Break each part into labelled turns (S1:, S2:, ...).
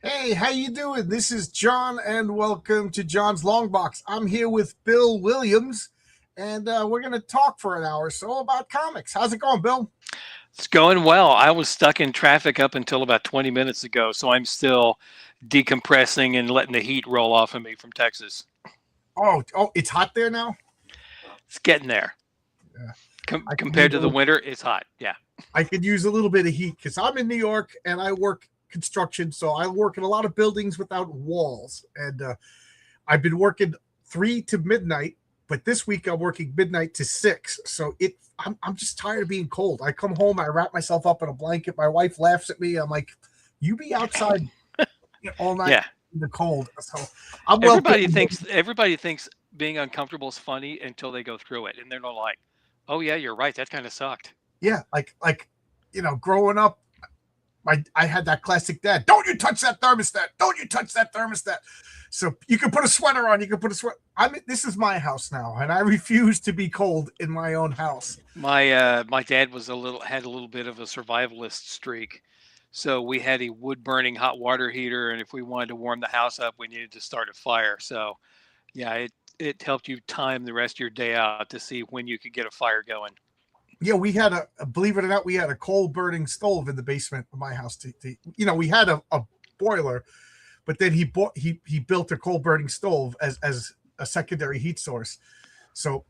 S1: Hey, how you doing? This is John, and welcome to John's Long Box. I'm here with Bill Williams, and we're going to talk for an hour or so about comics. How's it going, Bill?
S2: It's going well. I was stuck in traffic up until about 20 minutes ago, so I'm still decompressing and letting the heat roll off of me from Texas.
S1: Oh, it's hot there now.
S2: It's getting there.
S1: Yeah, I could use
S2: Compared to the winter, it's hot. Yeah.
S1: I could use a little bit of heat because I'm in New York and I work construction, so I work in a lot of buildings without walls, and I've been working 3 to midnight, but this week I'm working midnight to 6. So I'm just tired of being cold. I come home, I wrap myself up in a blanket. My wife laughs at me. I'm like, you be outside all night
S2: Yeah.
S1: in the cold. So I'm well.
S2: Everybody thinks being uncomfortable is funny until they go through it, and they're not like, "Oh yeah, you're right. That kind of sucked."
S1: Yeah, growing up, I had that classic dad. Don't you touch that thermostat? Don't you touch that thermostat? So you can put a sweater on. You can put a sweater. This is my house now, and I refuse to be cold in my own house.
S2: My dad was had a little bit of a survivalist streak. So we had a wood burning hot water heater, and if we wanted to warm the house up, we needed to start a fire. So yeah, it helped you time the rest of your day out to see when you could get a fire going.
S1: Yeah, we had believe it or not, we had a coal burning stove in the basement of my house. We had a boiler, but then he built a coal burning stove as a secondary heat source. So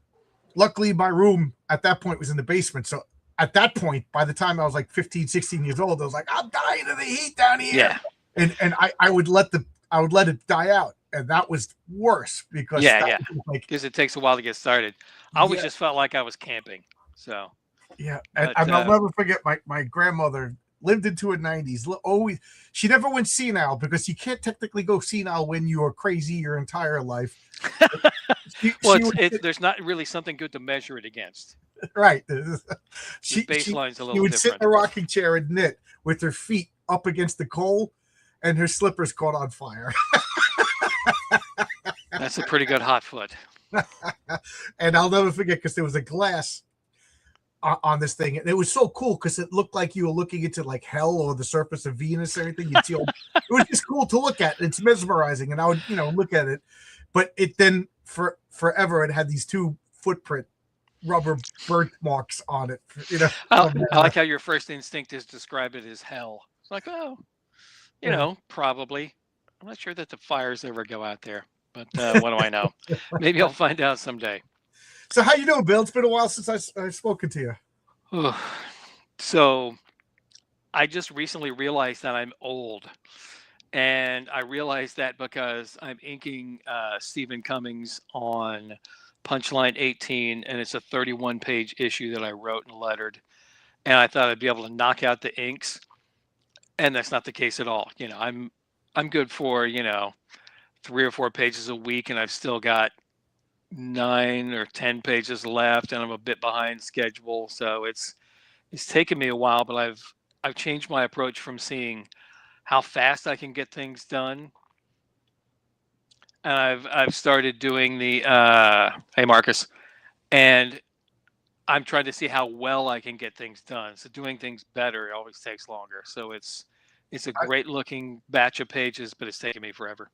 S1: luckily my room at that point was in the basement. So at that point, by the time I was like 15, 16 years old, I was like, I'm dying of the heat down here.
S2: Yeah,
S1: And I would let it die out. And that was worse because
S2: yeah,
S1: that
S2: yeah.
S1: was like,
S2: Because it takes a while to get started. I always
S1: yeah,
S2: just felt like I was camping. So,
S1: yeah. And
S2: but
S1: I'll never forget my grandmother lived into her 90s. Always, she never went senile because you can't technically go senile when you are crazy your entire life.
S2: well,
S1: She would
S2: there's not really something good to measure it against.
S1: right.
S2: The
S1: She
S2: baseline's a
S1: she
S2: little
S1: would sit
S2: different.
S1: in a rocking chair and knit with her feet up against the coal, and her slippers caught on fire.
S2: That's a pretty good hot foot.
S1: And I'll never forget because there was a glass on this thing, and it was so cool because it looked like you were looking into like hell or the surface of Venus or anything. You'd see all, it was just cool to look at. It's mesmerizing, and I would look at it, but it then for forever it had these two footprint rubber birthmarks on it.
S2: I like how your first instinct is describe it as hell. It's like, oh,
S1: Yeah.
S2: probably. I'm not sure that the fires ever go out there, but what do I know? Maybe I'll find out someday.
S1: So how you doing, Bill? It's been a while since I've spoken to you.
S2: So I just recently realized that I'm old. And I realized that because I'm inking Stephen Cummings on Punchline 18, and it's a 31-page issue that I wrote and lettered. And I thought I'd be able to knock out the inks, and that's not the case at all. I'm good for 3 or 4 pages a week, and I've still got 9 or 10 pages left, and I'm a bit behind schedule. So it's taken me a while, but I've changed my approach from seeing how fast I can get things done, and I've started doing the hey Marcus, and I'm trying to see how well I can get things done. So doing things better always takes longer. So it's a
S1: I,
S2: great looking batch of pages, but it's taken me forever.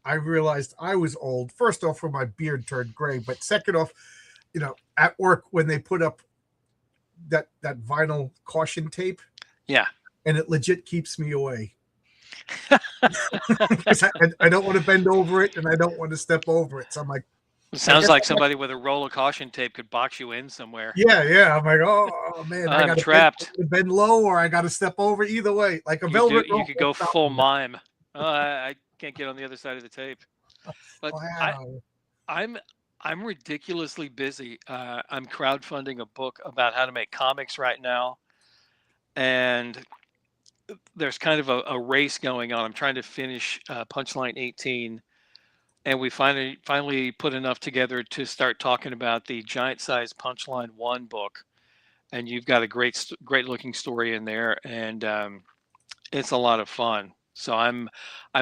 S1: I realized I was old. First off, when my beard turned gray, but second off, at work when they put up that vinyl caution tape,
S2: Yeah.
S1: and it legit keeps me away. I don't want to bend over it, and I don't want to step over it. So I'm like,
S2: It
S1: I
S2: sounds
S1: guess
S2: like
S1: I'm like,
S2: somebody with a roll of caution tape could box you in somewhere.
S1: yeah. I'm like, oh man, I
S2: I'm
S1: got to bend,
S2: trapped.
S1: bend low, or I got to step over. Either way, like a velvet
S2: You
S1: rope.
S2: could go full mime. I can't get on the other side of the tape. But
S1: Wow.
S2: I'm I'm ridiculously busy. I'm crowdfunding a book about how to make comics right now, and there's kind of a race going on. I'm trying to finish Punchline 18, and we finally put enough together to start talking about the giant size Punchline 1 book. And you've got a great looking story in there, and it's a lot of fun. So I'm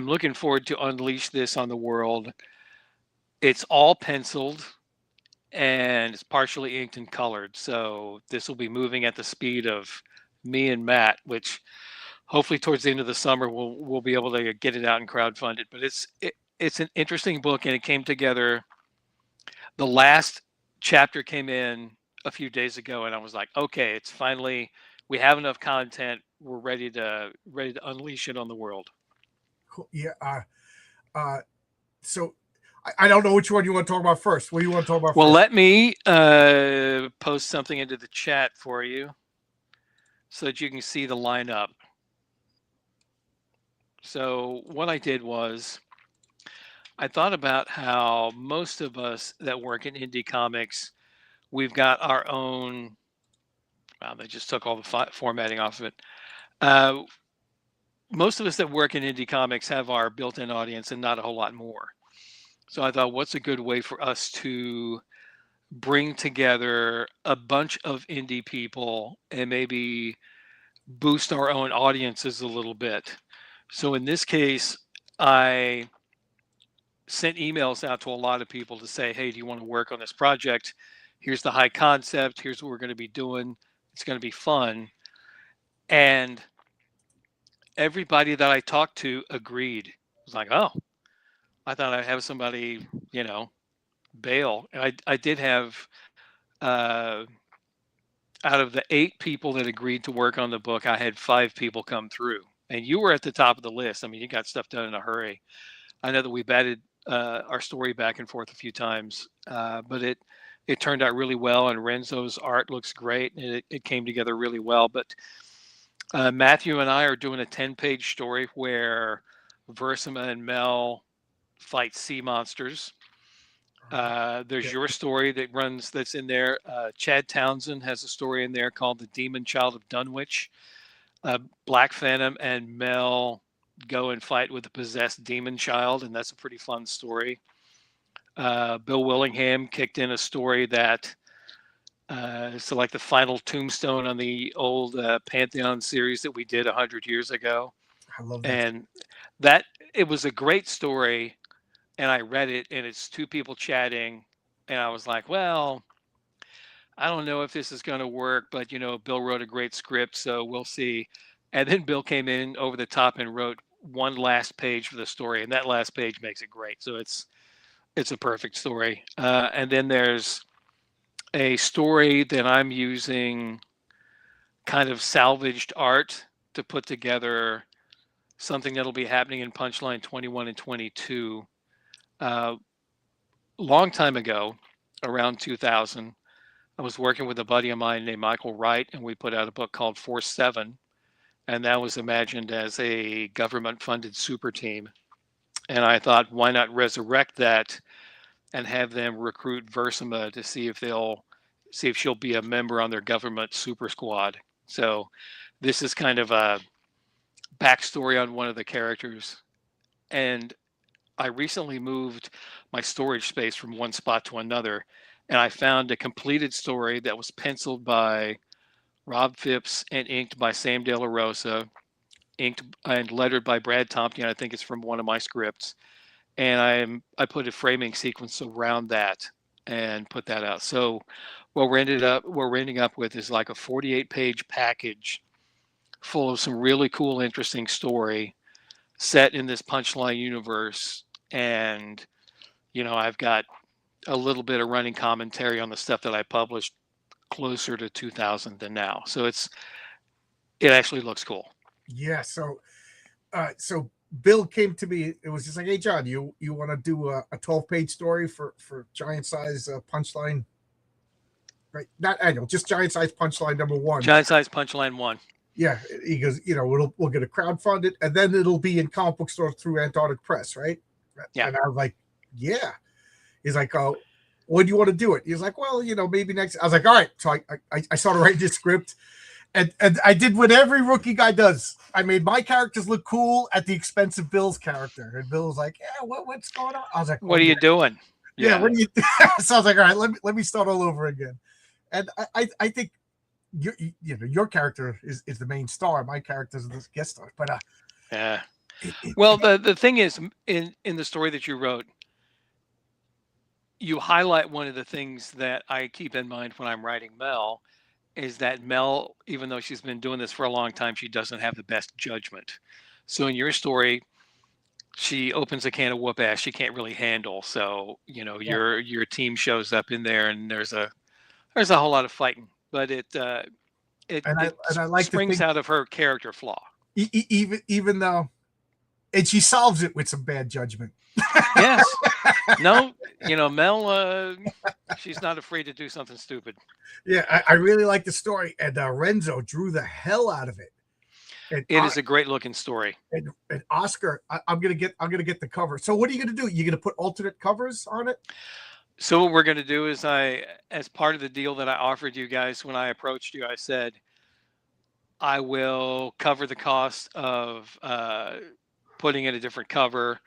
S2: looking forward to unleash this on the world. It's all penciled and it's partially inked and colored. So this will be moving at the speed of me and Matt, which hopefully towards the end of the summer we'll be able to get it out and crowdfund it. But it's an interesting book, and it came together. The last chapter came in a few days ago, and I was like, okay, it's finally, we have enough content. We're ready to unleash it on the world.
S1: Cool. Yeah. So I don't know which one you want to talk about first. What do you want to talk about
S2: Well,
S1: first?
S2: let me post something into the chat for you so that you can see the lineup. So what I did was I thought about how most of us that work in indie comics, we've got our own. Wow, they just took all the formatting off of it. Most of us that work in indie comics have our built-in audience and not a whole lot more. So I thought, what's a good way for us to bring together a bunch of indie people and maybe boost our own audiences a little bit? So in this case, I sent emails out to a lot of people to say, hey, do you want to work on this project? Here's the high concept. Here's what we're going to be doing. It's going to be fun. And everybody that I talked to agreed. It was like, oh, I thought I'd have somebody, bail. And I did have, out of the 8 people that agreed to work on the book, I had 5 people come through. And you were at the top of the list. I mean, you got stuff done in a hurry. I know that we batted our story back and forth a few times, but it turned out really well. And Renzo's art looks great, and it came together really well. But Matthew and I are doing a 10-page story where Versima and Mel fight sea monsters. There's your story that's in there. Chad Townsend has a story in there called The Demon Child of Dunwich. Black Phantom and Mel go and fight with a possessed demon child, and that's a pretty fun story. Bill Willingham kicked in a story that so like the final tombstone on the old Pantheon series that we did 100 years ago.
S1: I love that.
S2: And that it was a great story, and I read it, and it's 2 people chatting, and I was like, well, I don't know if this is going to work, but Bill wrote a great script, so we'll see. And then Bill came in over the top and wrote one last page for the story, and that last page makes it great. So it's a perfect story. And then there's a story that I'm using kind of salvaged art to put together something that'll be happening in Punchline 21 and 22. Long time ago, around 2000, I was working with a buddy of mine named Michael Wright, and we put out a book called Force 7, and that was imagined as a government-funded super team. And I thought, why not resurrect that and have them recruit Versima to see if she'll be a member on their government super squad. So this is kind of a backstory on one of the characters. And I recently moved my storage space from one spot to another, and I found a completed story that was penciled by Rob Phipps and inked by Sam De La Rosa, inked and lettered by Brad Tompkins. I think it's from one of my scripts. And I put a framing sequence around that and put that out. So what we're ending up with is like a 48-page package full of some really cool, interesting story set in this Punchline universe. And, I've got a little bit of running commentary on the stuff that I published closer to 2000 than now. So it actually looks cool.
S1: Yeah. So Bill came to me. It was just like, hey, John, you want to do a 12-page story for Giant Size Punchline? Right. Not annual, just Giant Size Punchline #1.
S2: Giant Size Punchline 1.
S1: Yeah. He goes, we'll get a crowdfunded, and then it'll be in comic book stores through Antarctic Press, right?
S2: Yeah.
S1: And I was like, yeah. He's like, oh, when do you want to do it? He's like, well, maybe next. I was like, all right. So I started writing this script, and I did what every rookie guy does. I made my characters look cool at the expense of Bill's character. And Bill was like, yeah, what's going on? I was like,
S2: what are you doing?
S1: Yeah. What are you So I was like, all right, let me start all over again. And I think your character is the main star. My character is the guest star. But
S2: yeah. Well, the thing is, in the story that you wrote, you highlight one of the things that I keep in mind when I'm writing Mel, is that Mel, even though she's been doing this for a long time, she doesn't have the best judgment. So in your story, she opens a can of whoop ass she can't really handle. So
S1: Yeah.
S2: your team shows up in there, and there's a whole lot of fighting, but it
S1: And I like to
S2: springs
S1: think
S2: out of her character flaw.
S1: even though, and she solves it with some bad judgment.
S2: Yes. No, Mel, she's not afraid to do something stupid.
S1: Yeah, I really like the story, and Renzo drew the hell out of it. And,
S2: It is a great looking story.
S1: and Oscar, I'm gonna get the cover. So what are you gonna do? You're gonna put alternate covers on it?
S2: So what we're going to do is as part of the deal that I offered you guys when I approached you, I said, I will cover the cost of putting in a different cover.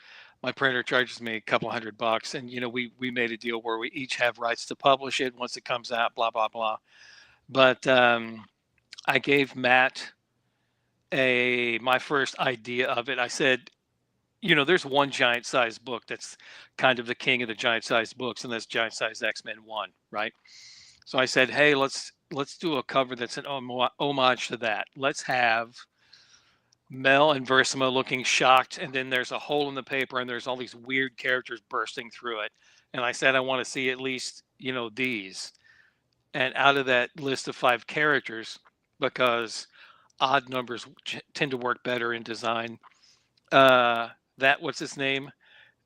S2: My printer charges me a couple $100, and we made a deal where we each have rights to publish it once it comes out. Blah blah blah. But I gave Matt my first idea of it. I said, there's one giant size book that's kind of the king of the giant size books, and that's Giant Size X-Men 1, right? So I said, hey, let's do a cover that's an homage to that. Let's have Mel and Versima looking shocked, and then there's a hole in the paper, and there's all these weird characters bursting through it. And I said, I want to see at least, these. And out of that list of 5 characters, because odd numbers tend to work better in design, what's his name?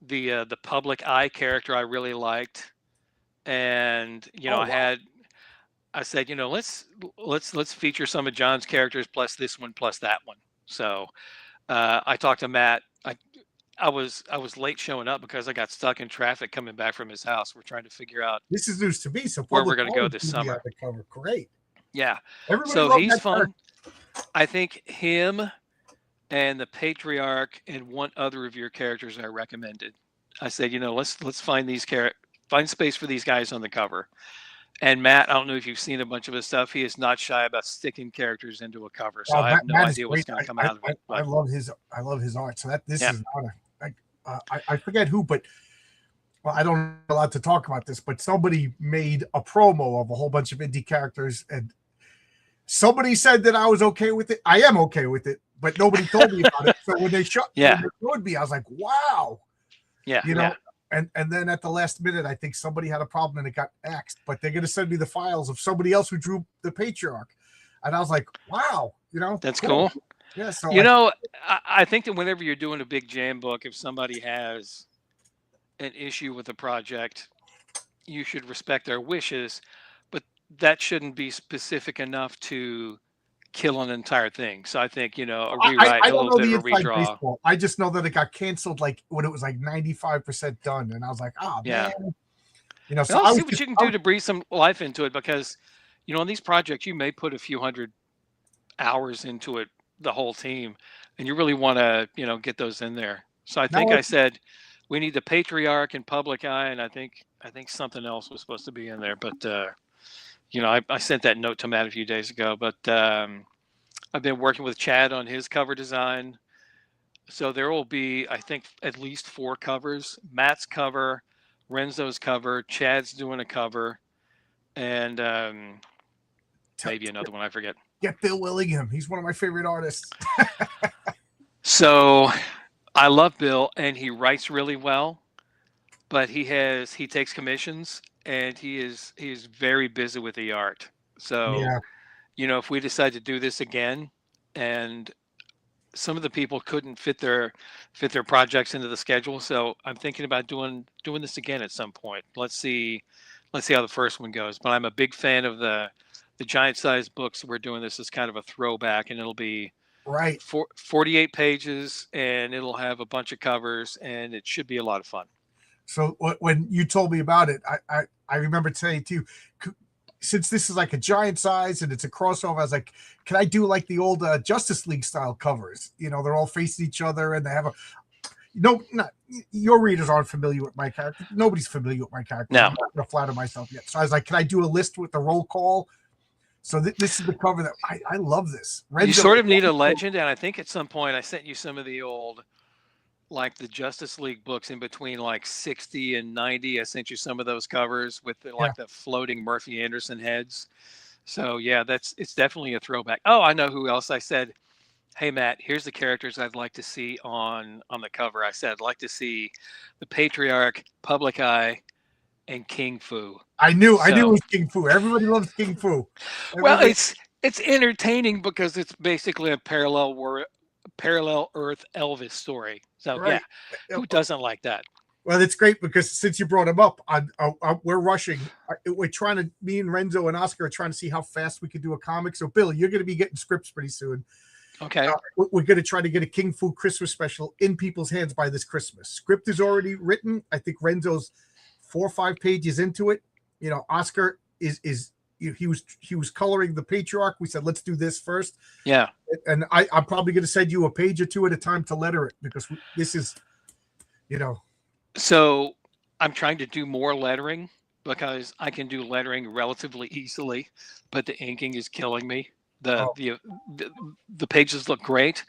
S2: The Public Eye character I really liked. And
S1: Oh, wow.
S2: I said, let's feature some of John's characters plus this one plus that one. So I talked to Matt. I was late showing up because I got stuck in traffic coming back from his house. We're trying to figure out
S1: This is news to me. So
S2: where we're
S1: Public
S2: going to
S1: Eye
S2: go
S1: is
S2: this
S1: gonna be on
S2: summer.
S1: the cover. Great.
S2: Yeah.
S1: Everybody
S2: So
S1: loved
S2: he's
S1: that
S2: fun.
S1: character.
S2: I think him and the Patriarch and one other of your characters I recommended. I said, let's find find space for these guys on the cover. And Matt, I don't know if you've seen a bunch of his stuff. He is not shy about sticking characters into a cover. So I have no
S1: Matt is
S2: idea what's
S1: great.
S2: going to come out of it.
S1: I
S2: But
S1: love his art. So this
S2: yeah,
S1: is not I forget who, but well, I don't know allowed to talk about this, but somebody made a promo of a whole bunch of indie characters, and somebody said that I was okay with it. I am okay with it, but nobody told me about it. So when they showed me, I was like, wow,
S2: yeah,
S1: you know.
S2: yeah.
S1: And then at the last minute, I think somebody had a problem and it got axed. But they're gonna send me the files of somebody else who drew the Patriarch, and I was like, wow,
S2: That's cool.
S1: Yeah. So
S2: I think that whenever you're doing a big jam book, if somebody has an issue with a project, you should respect their wishes, but that shouldn't be specific enough to kill an entire thing. So I think, a rewrite,
S1: I
S2: a
S1: don't
S2: little
S1: know
S2: bit
S1: the
S2: of a
S1: inside
S2: redraw.
S1: baseball. I just know that it got canceled like when it was like 95% done, and I was like, oh
S2: Yeah.
S1: man, So
S2: Well, see what you can do to breathe some life into it, because, on these projects, you may put a few hundred hours into it, the whole team, and you really want to, get those in there. So I think I said we need the Patriarch and Public Eye, and I think something else was supposed to be in there, but I sent that note to Matt a few days ago. But I've been working with Chad on his cover design, so there will be, I think, at least 4 covers: Matt's cover, Renzo's cover, Chad's doing a cover, and maybe another one I forget.
S1: Get Bill Willingham. He's one of my favorite artists.
S2: So I love Bill, and he writes really well, but he takes commissions, and he is very busy with the art. So, if we decide to do this again, and some of the people couldn't fit their projects into the schedule, so I'm thinking about doing this again at some point. Let's see how the first one goes. But I'm a big fan of the giant size books. We're doing this as kind of a throwback, and it'll be 48 pages, and it'll have a bunch of covers, and it should be a lot of fun.
S1: So when you told me about it, I remember saying to you, since this is like a giant size and it's a crossover, I was like, can I do like the old Justice League style covers? They're all facing each other and they have not your readers aren't familiar with my character. Nobody's familiar with my character.
S2: No.
S1: I'm not going to flatter myself yet. So I was like, can I do a list with the roll call? So this is the cover that I love this.
S2: You sort of need a legend, and I think at some point I sent you some of the old, like the Justice League books in between like 60 and 90. I sent you some of those covers with the floating Murphy Anderson heads. So yeah, it's definitely a throwback. Oh, I know who else I said, "Hey Matt, here's the characters I'd like to see on the cover." I said, "I'd like to see the Patriarch, Public Eye, and King Fu."
S1: I knew it
S2: So,
S1: was King Fu. Everybody loves King Fu.
S2: well,
S1: Everybody,
S2: it's entertaining because it's basically a parallel Earth Elvis story. So yeah,
S1: right?
S2: who doesn't like that?
S1: Well, it's great because since you brought him up, we're rushing. We're trying to. Me and Renzo and Oscar are trying to see how fast we can do a comic. So, Bill, you're going to be getting scripts pretty soon.
S2: Okay.
S1: We're going to try to get a King Fu Christmas special in people's hands by this Christmas. Script is already written. I think Renzo's 4 or 5 pages into it. You know, Oscar is he was coloring the Patriarch. We said let's do this first.
S2: Yeah.
S1: And I'm probably going to send you a page or two at a time to letter it because this is, you know.
S2: So I'm trying to do more lettering because I can do lettering relatively easily, but the inking is killing me. The
S1: Oh,
S2: the the, the pages look great,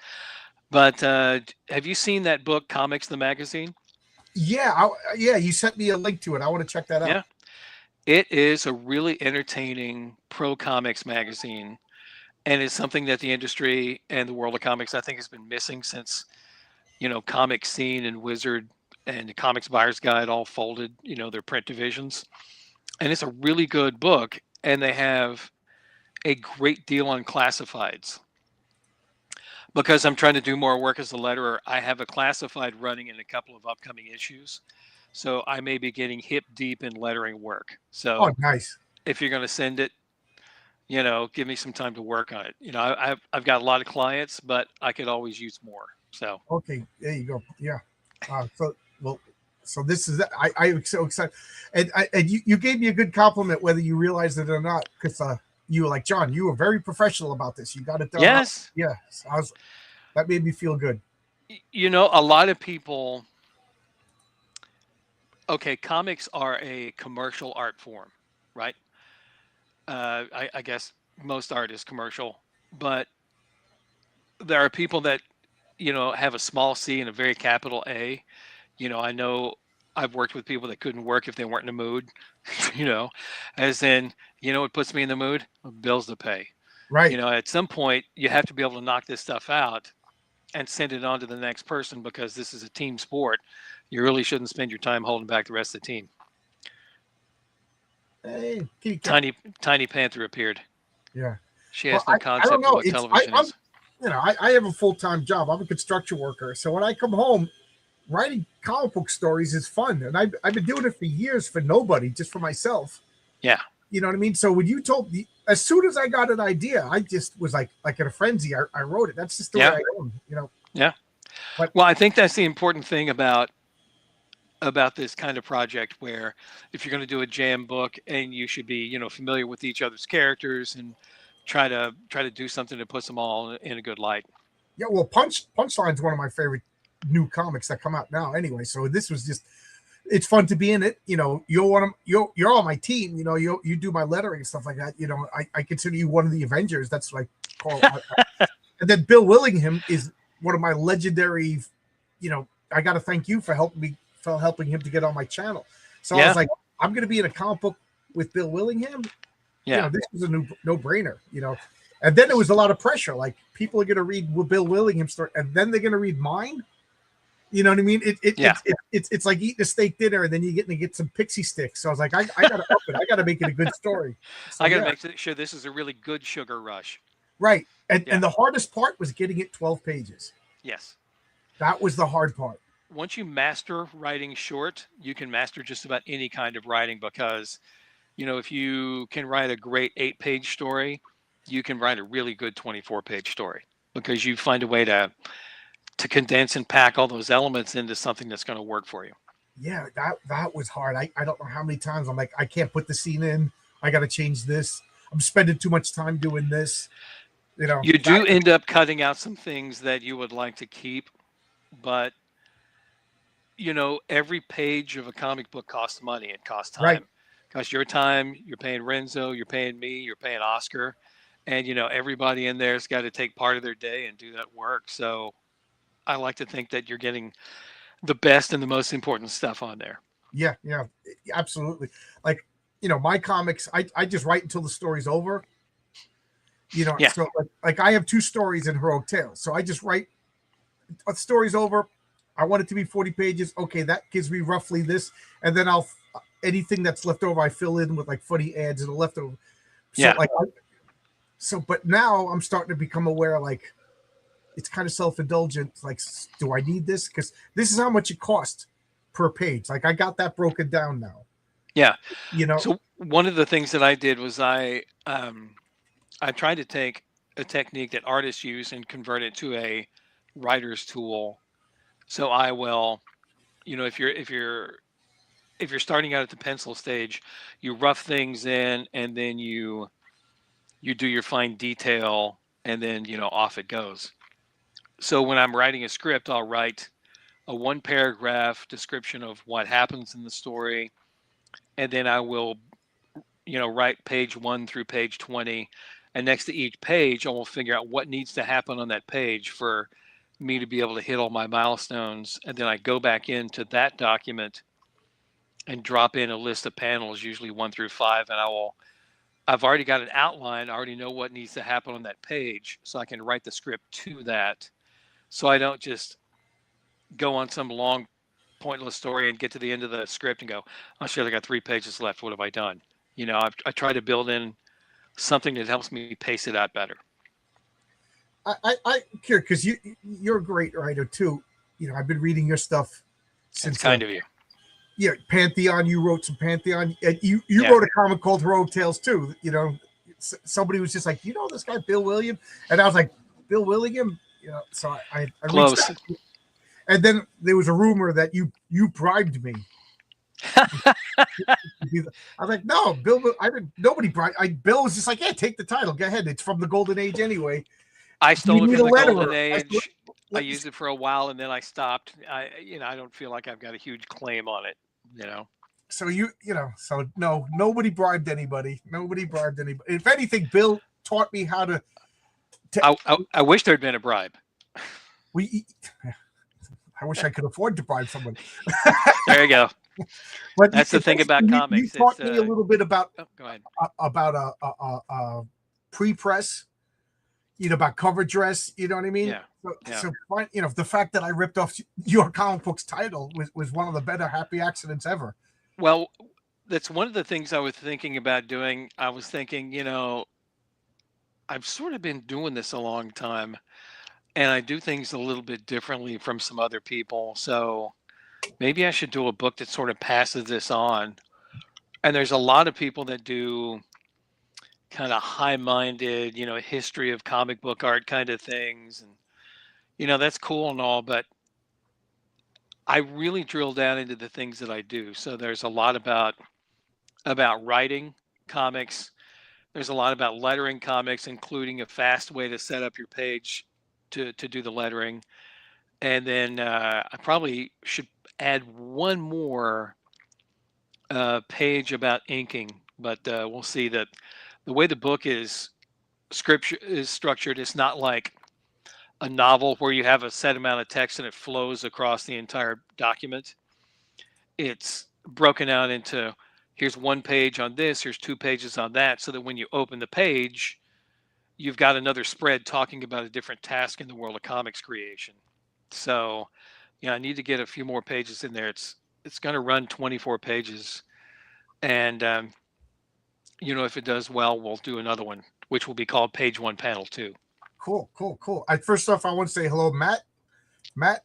S2: but have you seen that book, Comics the Magazine?
S1: yeah, yeah. You sent me a link to it. I want to check that out.
S2: Yeah, it is a really entertaining pro comics magazine, and it's something that the industry and the world of comics I think has been missing since Comic Scene and Wizard and the Comics Buyer's Guide all folded their print divisions, and it's a really good book, and they have a great deal on classifieds. Because I'm trying to do more work as a letterer, I have a classified running in a couple of upcoming issues. So I may be getting hip deep in lettering work.
S1: Oh,
S2: So
S1: nice.
S2: if you're going to send it, give me some time to work on it. I've got a lot of clients, but I could always use more. So
S1: Okay, there you go. Yeah. So well, so this is I'm so excited, and you gave me a good compliment whether you realized it or not because you were like John, you were very professional about this. You got it done.
S2: yes,
S1: Yeah, so that made me feel good.
S2: a lot of people. Okay, comics are a commercial art form, right? I guess most art is commercial, but there are people that have a small c and a very capital A. I know I've worked with people that couldn't work if they weren't in the mood. you know as in, what puts me in the mood? Bills to pay.
S1: Right.
S2: At some point you have to be able to knock this stuff out and send it on to the next person, because this is a team sport. You really shouldn't spend your time holding back the rest of the team.
S1: Hey, kitty cat.
S2: Tiny Panther appeared.
S1: Yeah.
S2: She
S1: Well,
S2: has no
S1: I don't
S2: concept of
S1: know.
S2: what television is.
S1: I have a full-time job. I'm a construction worker. So when I come home, writing comic book stories is fun. And I've been doing it for years for nobody, just for myself.
S2: Yeah.
S1: You know what I mean? So when you told me, as soon as I got an idea, I just was like in a frenzy. I wrote it. That's just the way I am,
S2: Yeah.
S1: But
S2: Well, I think that's the important thing about this kind of project, where if you're going to do a jam book, and you should be familiar with each other's characters and try to do something that puts them all in a good light.
S1: yeah, well, Punchline is one of my favorite new comics that come out now. Anyway, so this was just it's fun to be in it. You're on my team. You do my lettering and stuff like that. I consider you one of the Avengers. That's like call. And then Bill Willingham is one of my legendary. I got to thank you for helping him to get on my channel. So I was like, I'm going to be in a comic book with Bill Willingham.
S2: Yeah.
S1: This was a no brainer. And then there was a lot of pressure. Like people are going to read Bill Willingham's story, and then they're going to read mine. You know what I mean? It's like eating a steak dinner, and then you're getting to get some pixie sticks. So I was like, I got to up it. I got to make it a good story. So,
S2: I got to make sure this is a really good sugar rush.
S1: Right. And the hardest part was getting it 12 pages.
S2: Yes.
S1: That was the hard part.
S2: Once you master writing short, you can master just about any kind of writing, because, if you can write a great 8-page story, you can write a really good 24-page story, because you find a way to condense and pack all those elements into something that's going to work for you.
S1: Yeah, that was hard. I don't know how many times I'm like, I can't put the scene in. I got to change this. I'm spending too much time doing this.
S2: You do end up cutting out some things that you would like to keep, but every page of a comic book costs money. It costs time.
S1: Right.
S2: It costs your time. You're paying Renzo. You're paying me. You're paying Oscar. And, everybody in there's got to take part of their day and do that work. So I like to think that you're getting the best and the most important stuff on there.
S1: Yeah, absolutely. Like, my comics, I just write until the story's over.
S2: Yeah.
S1: So like I have 2 stories in Heroic Tales. So I just write a story's over. I want it to be 40 pages. Okay, that gives me roughly this. And then anything that's left over, I fill in with like funny ads and the leftover. So
S2: Yeah.
S1: like, but now I'm starting to become aware, like, it's kind of self-indulgent. Like, do I need this? Because this is how much it costs per page. Like, I got that broken down now.
S2: Yeah.
S1: You know,
S2: So one of the things that I did was I tried to take a technique that artists use and convert it to a writer's tool. So I will, if you're starting out at the pencil stage, you rough things in, and then you do your fine detail, and then off it goes. So when I'm writing a script, I'll write a 1 paragraph description of what happens in the story, and then I will write page 1 through page 20, and next to each page I will figure out what needs to happen on that page for me to be able to hit all my milestones, and then I go back into that document and drop in a list of panels, usually 1 through 5, and I've already got an outline. I already know what needs to happen on that page, so I can write the script to that, so I don't just go on some long pointless story and get to the end of the script and go, oh shit, I got 3 pages left, what have I done? I try to build in something that helps me pace it out better.
S1: I care because you're a great writer too. I've been reading your stuff since.
S2: It's kind of you.
S1: Yeah, Pantheon. You wrote some Pantheon. You wrote a comic called Heroic Tales too. Somebody was just like, this guy Bill William, and I was like, Bill William. So I
S2: Close.
S1: And then there was a rumor that you bribed me. I was like, no, Bill. I didn't. Nobody bribed. Bill was just like, yeah, take the title. Go ahead. It's from the Golden Age anyway.
S2: I stole it from the Golden Age. I used it for a while and then I stopped. I don't feel like I've got a huge claim on it.
S1: So so no, nobody bribed anybody. Nobody bribed anybody. If anything, Bill taught me how to.
S2: I wish there'd been a bribe.
S1: I wish I could afford to bribe someone.
S2: There you go.
S1: But
S2: that's the thing about comics.
S1: You taught me a little bit about
S2: go ahead.
S1: About a pre-press, about cover dress. You know what I mean?
S2: Yeah.
S1: So the fact that I ripped off your comic book's title was one of the better happy accidents ever.
S2: Well, that's one of the things I was thinking about doing. I was thinking, I've sort of been doing this a long time, and I do things a little bit differently from some other people. So maybe I should do a book that sort of passes this on. And there's a lot of people that do kind of high-minded, history of comic book art kind of things. And, that's cool and all, but I really drill down into the things that I do. So there's a lot about writing comics. There's a lot about lettering comics, including a fast way to set up your page to do the lettering. And then I probably should add one more page about inking, but we'll see. That the way the book is structured, it's not like a novel where you have a set amount of text and it flows across the entire document. It's broken out into, here's 1 page on this, here's 2 pages on that, so that when you open the page, you've got another spread talking about a different task in the world of comics creation. So, I need to get a few more pages in there. It's going to run 24 pages. And, if it does well, we'll do another one, which will be called Page 1, Panel 2.
S1: Cool. First off, I want to say hello, Matt. Matt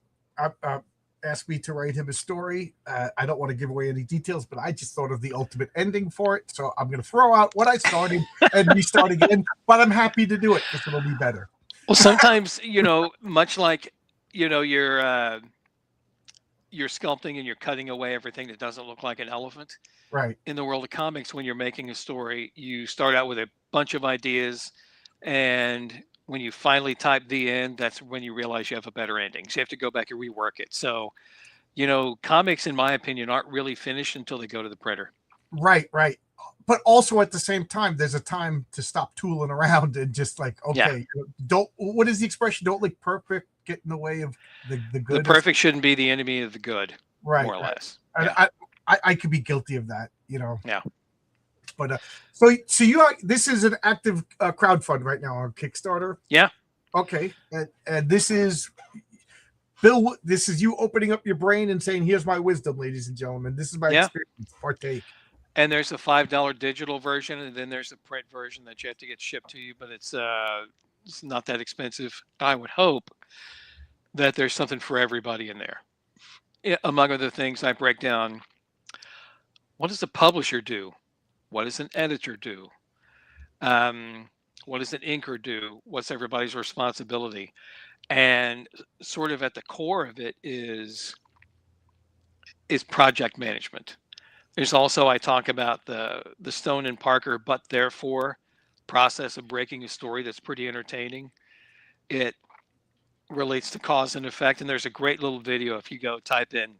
S1: asked me to write him a story. I don't want to give away any details, but I just thought of the ultimate ending for it. So I'm going to throw out what I started and restart again, but I'm happy to do it because it'll be better.
S2: Well, sometimes, much like, you're sculpting and you're cutting away everything that doesn't look like an elephant.
S1: Right.
S2: In the world of comics, when you're making a story, you start out with a bunch of ideas, and when you finally type the end, that's when you realize you have a better ending. So you have to go back and rework it. So, comics, in my opinion, aren't really finished until they go to the printer.
S1: Right. But also at the same time, there's a time to stop tooling around and just like, okay, what is the expression? Don't let perfect get in the way of the good.
S2: The perfect shouldn't be the enemy of the good,
S1: right?
S2: More or less.
S1: Yeah. I could be guilty of that,
S2: Yeah.
S1: But so you are, this is an active crowdfund right now on Kickstarter.
S2: Yeah.
S1: Okay, and this is Bill. This is you opening up your brain and saying, "Here's my wisdom, ladies and gentlemen. This is my
S2: Yeah.
S1: experience. Partake."
S2: And there's a $5 digital version, and then there's a print version that you have to get shipped to you, but it's not that expensive. I would hope that there's something for everybody in there. Yeah, among other things, I break down what does a publisher do? What does an editor do? Um, what does an inker do? What's everybody's responsibility? And sort of at the core of it is project management. There's also, I talk about the Stone and Parker but therefore process of breaking a story that's pretty entertaining. It relates to cause and effect, and there's a great little video if you go type in,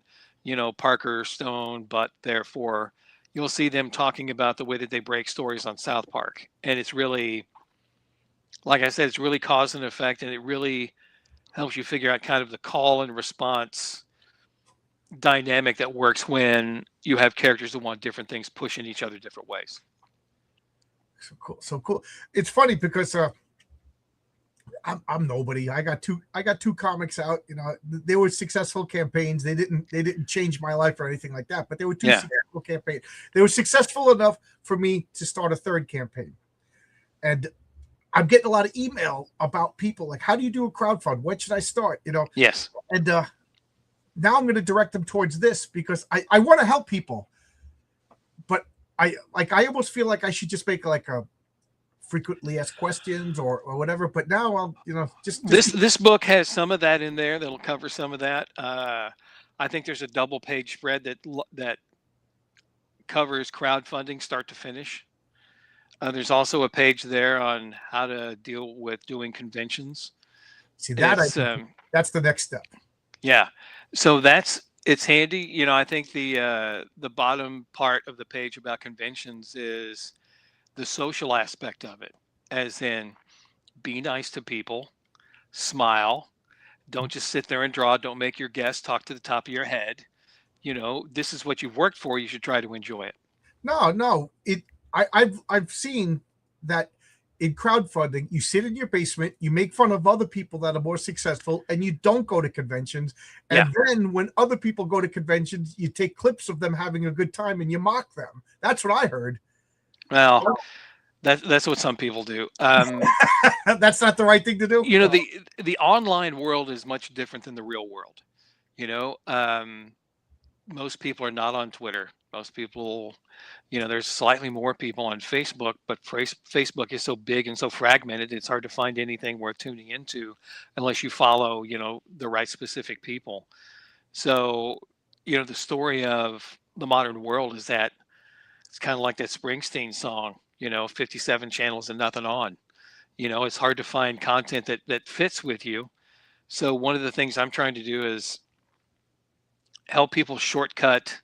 S2: Parker, Stone, but therefore, you'll see them talking about the way that they break stories on South Park. And it's really, like I said, it's really cause and effect, and it really helps you figure out kind of the call and response dynamic that works when you have characters that want different things pushing each other different ways.
S1: So cool. It's funny because I'm nobody. I got two comics out. They were successful campaigns. They didn't change my life or anything like that, but they were two successful campaigns. They were successful enough for me to start a third campaign. And I'm getting a lot of email about people like, how do you do a crowdfund? When should I start?
S2: Yes.
S1: And now I'm going to direct them towards this because I want to help people, but I almost feel like I should just make like a frequently asked questions or whatever. But now I'll, just
S2: this book has some of that in there that'll cover some of that. I think there's a double page spread that covers crowdfunding start to finish. There's also a page there on how to deal with doing conventions.
S1: See that that's the next step.
S2: Yeah. So it's handy. I think the bottom part of the page about conventions is the social aspect of it, as in be nice to people, smile, don't just sit there and draw, don't make your guests talk to the top of your head. This is what you've worked for. You should try to enjoy it.
S1: No. I've seen that in crowdfunding, you sit in your basement, you make fun of other people that are more successful, and you don't go to conventions. And then when other people go to conventions, you take clips of them having a good time and you mock them. That's what I heard.
S2: Well, that's what some people do.
S1: That's not the right thing to do.
S2: The online world is much different than the real world. Most people are not on Twitter. Most people, there's slightly more people on Facebook, but Facebook is so big and so fragmented, it's hard to find anything worth tuning into unless you follow, the right specific people. So, the story of the modern world is that it's kind of like that Springsteen song, 57 channels and nothing on. It's hard to find content that fits with you. So one of the things I'm trying to do is help people shortcut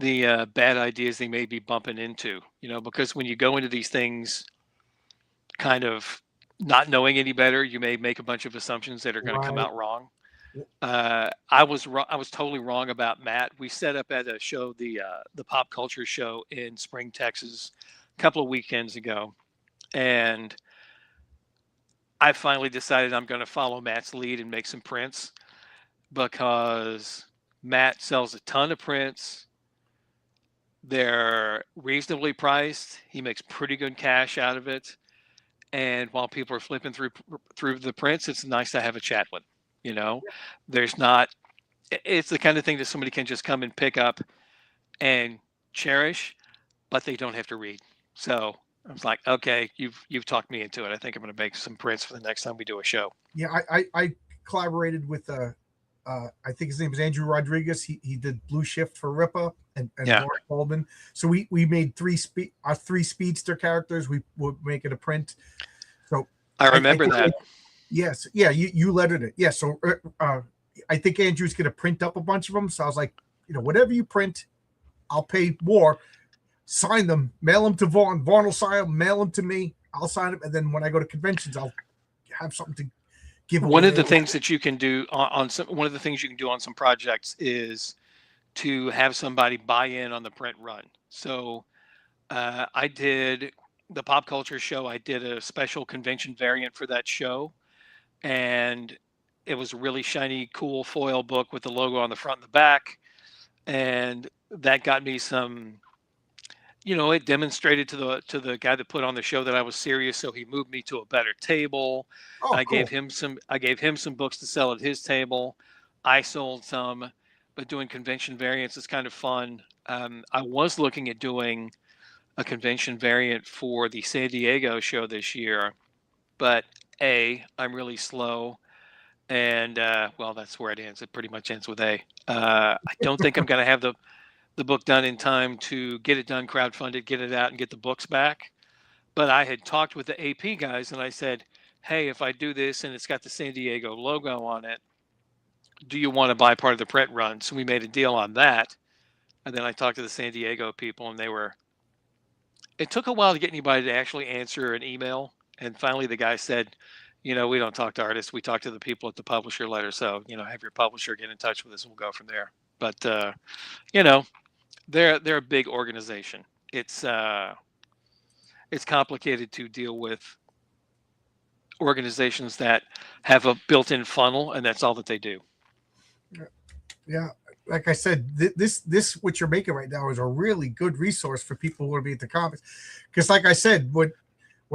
S2: the bad ideas they may be bumping into, because when you go into these things kind of not knowing any better, you may make a bunch of assumptions that are going to come out wrong. I was totally wrong about Matt. We set up at a show, the Pop Culture Show in Spring, Texas, a couple of weekends ago, and I finally decided I'm going to follow Matt's lead and make some prints because Matt sells a ton of prints. They're reasonably priced. He makes pretty good cash out of it. And while people are flipping through the prints, it's nice to have a chat with. It's the kind of thing that somebody can just come and pick up and cherish, but they don't have to read. So I was like, okay, you've talked me into it. I think I'm going to make some prints for the next time we do a show.
S1: Yeah, I collaborated with I think his name is Andrew Rodriguez. He did Blue Shift for Ripa and Mark Coleman. So we made our three speedster characters. We were making a print. So
S2: I remember that.
S1: Yes. Yeah. You lettered it. Yeah. So I think Andrew's going to print up a bunch of them. So I was like, whatever you print, I'll pay more. Sign them, mail them to Vaughn. Vaughn will sign them, mail them to me. I'll sign them. And then when I go to conventions, I'll have something to give away.
S2: One of the things that you can do on some projects is to have somebody buy in on the print run. So I did the pop culture show. I did a special convention variant for that show, and it was a really shiny, cool foil book with the logo on the front and the back, and that got me some. It demonstrated to the guy that put on the show that I was serious, so he moved me to a better table.
S1: Oh,
S2: I gave
S1: cool.
S2: him some books to sell at his table. I sold some, but doing convention variants is kind of fun. I was looking at doing a convention variant for the San Diego show this year, but I'm really slow, and well, that's where it ends. It pretty much ends with A. I don't think I'm going to have the book done in time to get it done, crowdfunded, get it out, and get the books back. But I had talked with the AP guys, and I said, "Hey, if I do this and it's got the San Diego logo on it, do you want to buy part of the print run?" So we made a deal on that, and then I talked to the San Diego people, and they were. It took a while to get anybody to actually answer an email, and finally the guy said, we don't talk to artists, we talk to the people at the publisher letter. So have your publisher get in touch with us, and we'll go from there. But you know, they're a big organization. It's complicated to deal with organizations that have a built-in funnel, and that's all that they do.
S1: Yeah, like I said, this what you're making right now is a really good resource for people who want to be at the comics. Because, like I said, when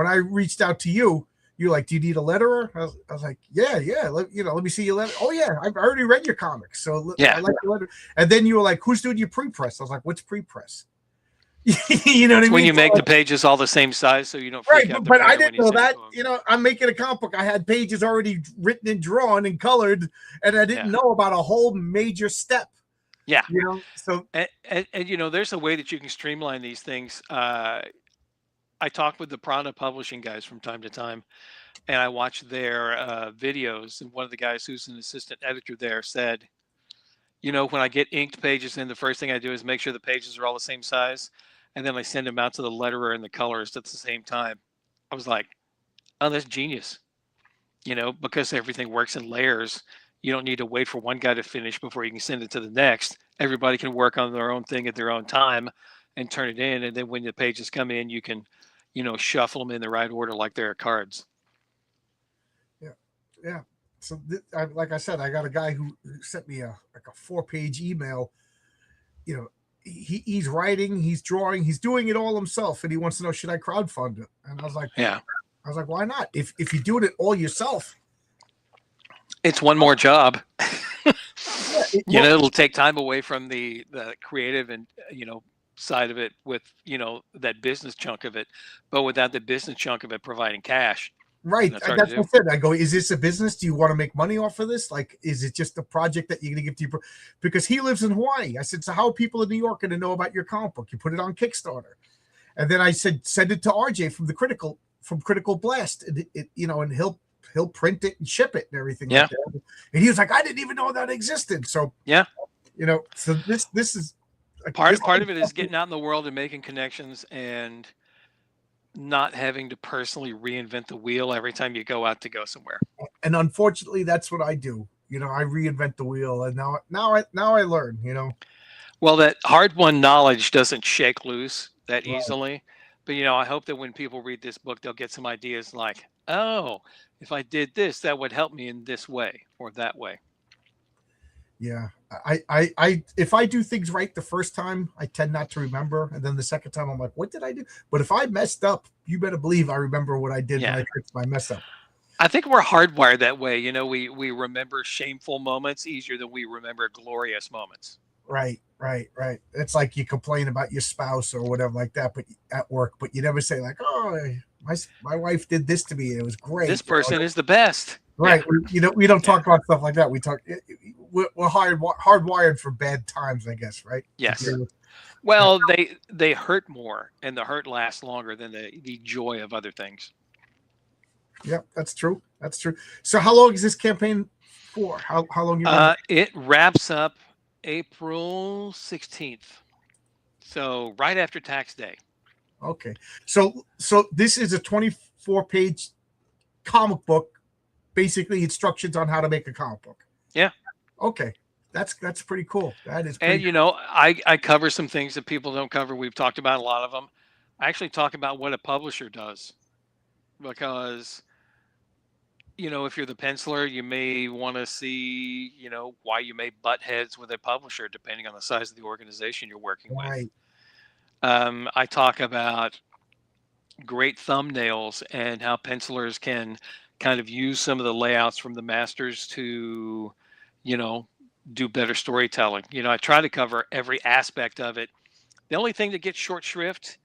S1: I reached out to you, you're like, "Do you need a letterer?" I was like, "Yeah. Let me see your letter." "Oh yeah, I've already read your comics, so
S2: Yeah.
S1: I like the letter." And then you were like, "Who's doing your pre-press?" I was like, "What's pre-press?" You know what I mean?
S2: When you make the pages all the same size, so you don't freak
S1: Right,
S2: out the
S1: but I
S2: printer when
S1: didn't
S2: you
S1: know
S2: send it
S1: that.
S2: to 'em.
S1: I'm making a comic book. I had pages already written and drawn and colored, and I didn't
S2: Yeah.
S1: know about a whole major step.
S2: Yeah.
S1: So
S2: And there's a way that you can streamline these things. I talk with the Prana publishing guys from time to time, and I watch their videos. And one of the guys who's an assistant editor there said, when I get inked pages in, the first thing I do is make sure the pages are all the same size, and then I send them out to the letterer and the colorist at the same time. I was like, oh, that's genius. Because everything works in layers. You don't need to wait for one guy to finish before you can send it to the next. Everybody can work on their own thing at their own time and turn it in. And then when the pages come in, you can, shuffle them in the right order like they're cards.
S1: yeah. So like I said, I got a guy who sent me a 4-page email. He's writing, he's drawing, he's doing it all himself, and he wants to know, should I crowdfund it? And I was like,
S2: Yeah.
S1: Why not? If you're doing it all yourself,
S2: it's one more job.
S1: Yeah,
S2: it'll take time away from the creative and side of it with that business chunk of it, but without the business chunk of it providing cash.
S1: right.
S2: That's hard
S1: That's
S2: to
S1: what
S2: do.
S1: I said. I go, is this a business? Do you want to make money off of this? Like, is it just a project that you're going to give to you? Because he lives in Hawaii. I said, so how are people in New York going to know about your comic book? You put it on Kickstarter. And then I said, send it to RJ from Critical Blast, and and he'll print it and ship it and everything.
S2: Yeah.
S1: Like that. And he was like, I didn't even know that existed. So
S2: yeah,
S1: so this is
S2: part of it is getting out in the world and making connections and not having to personally reinvent the wheel every time you go out to go somewhere.
S1: And unfortunately, that's what I do. I reinvent the wheel, and now I learn.
S2: Well, that hard-won knowledge doesn't shake loose that
S1: Right.
S2: easily. But I hope that when people read this book, they'll get some ideas like, oh, if I did this, that would help me in this way or that way.
S1: Yeah, I if I do things right the first time, I tend not to remember, and then the second time, I'm like, what did I do? But if I messed up, you better believe I remember what I did when I fixed my mess up.
S2: I think we're hardwired that way. We remember shameful moments easier than we remember glorious moments.
S1: Right. It's like you complain about your spouse or whatever like that, but at work, but you never say like, oh, my wife did this to me. It was great.
S2: This person is the best.
S1: Right. Yeah. We don't talk about stuff like that. We talk. We're hardwired for bad times, I guess. Right.
S2: Yes. Well, they hurt more, and the hurt lasts longer than the joy of other things.
S1: Yep, that's true. So, how long is this campaign for? How long you?
S2: It wraps up April 16th, so right after tax day.
S1: Okay, so this is a 24-page comic book, basically instructions on how to make a comic book.
S2: Yeah.
S1: Okay, that's pretty cool. That is.
S2: And I cover some things that people don't cover. We've talked about a lot of them. I actually talk about what a publisher does, because if you're the penciler, you may want to see, why you may butt heads with a publisher depending on the size of the organization you're working with.
S1: Right.
S2: I talk about great thumbnails and how pencilers can kind of use some of the layouts from the masters to, do better storytelling. I try to cover every aspect of it. The only thing that gets short shrift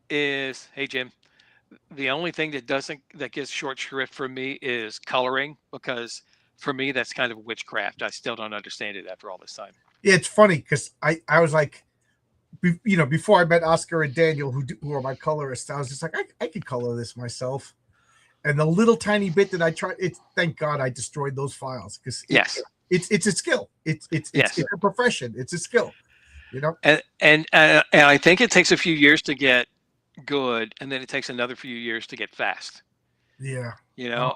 S2: is, hey Jim, the only thing that gets short shrift for me is coloring, because for me that's kind of witchcraft. I still don't understand it after all this time.
S1: Yeah, it's funny because I was like, before I met Oscar and Daniel, who are my colorists, I was just like, I could color this myself. And the little tiny bit that I tried, thank God I destroyed those files, because
S2: Yes.
S1: It's a skill. It's a profession. It's a skill,
S2: And I think it takes a few years to get good, and then it takes another few years to get fast.
S1: Yeah.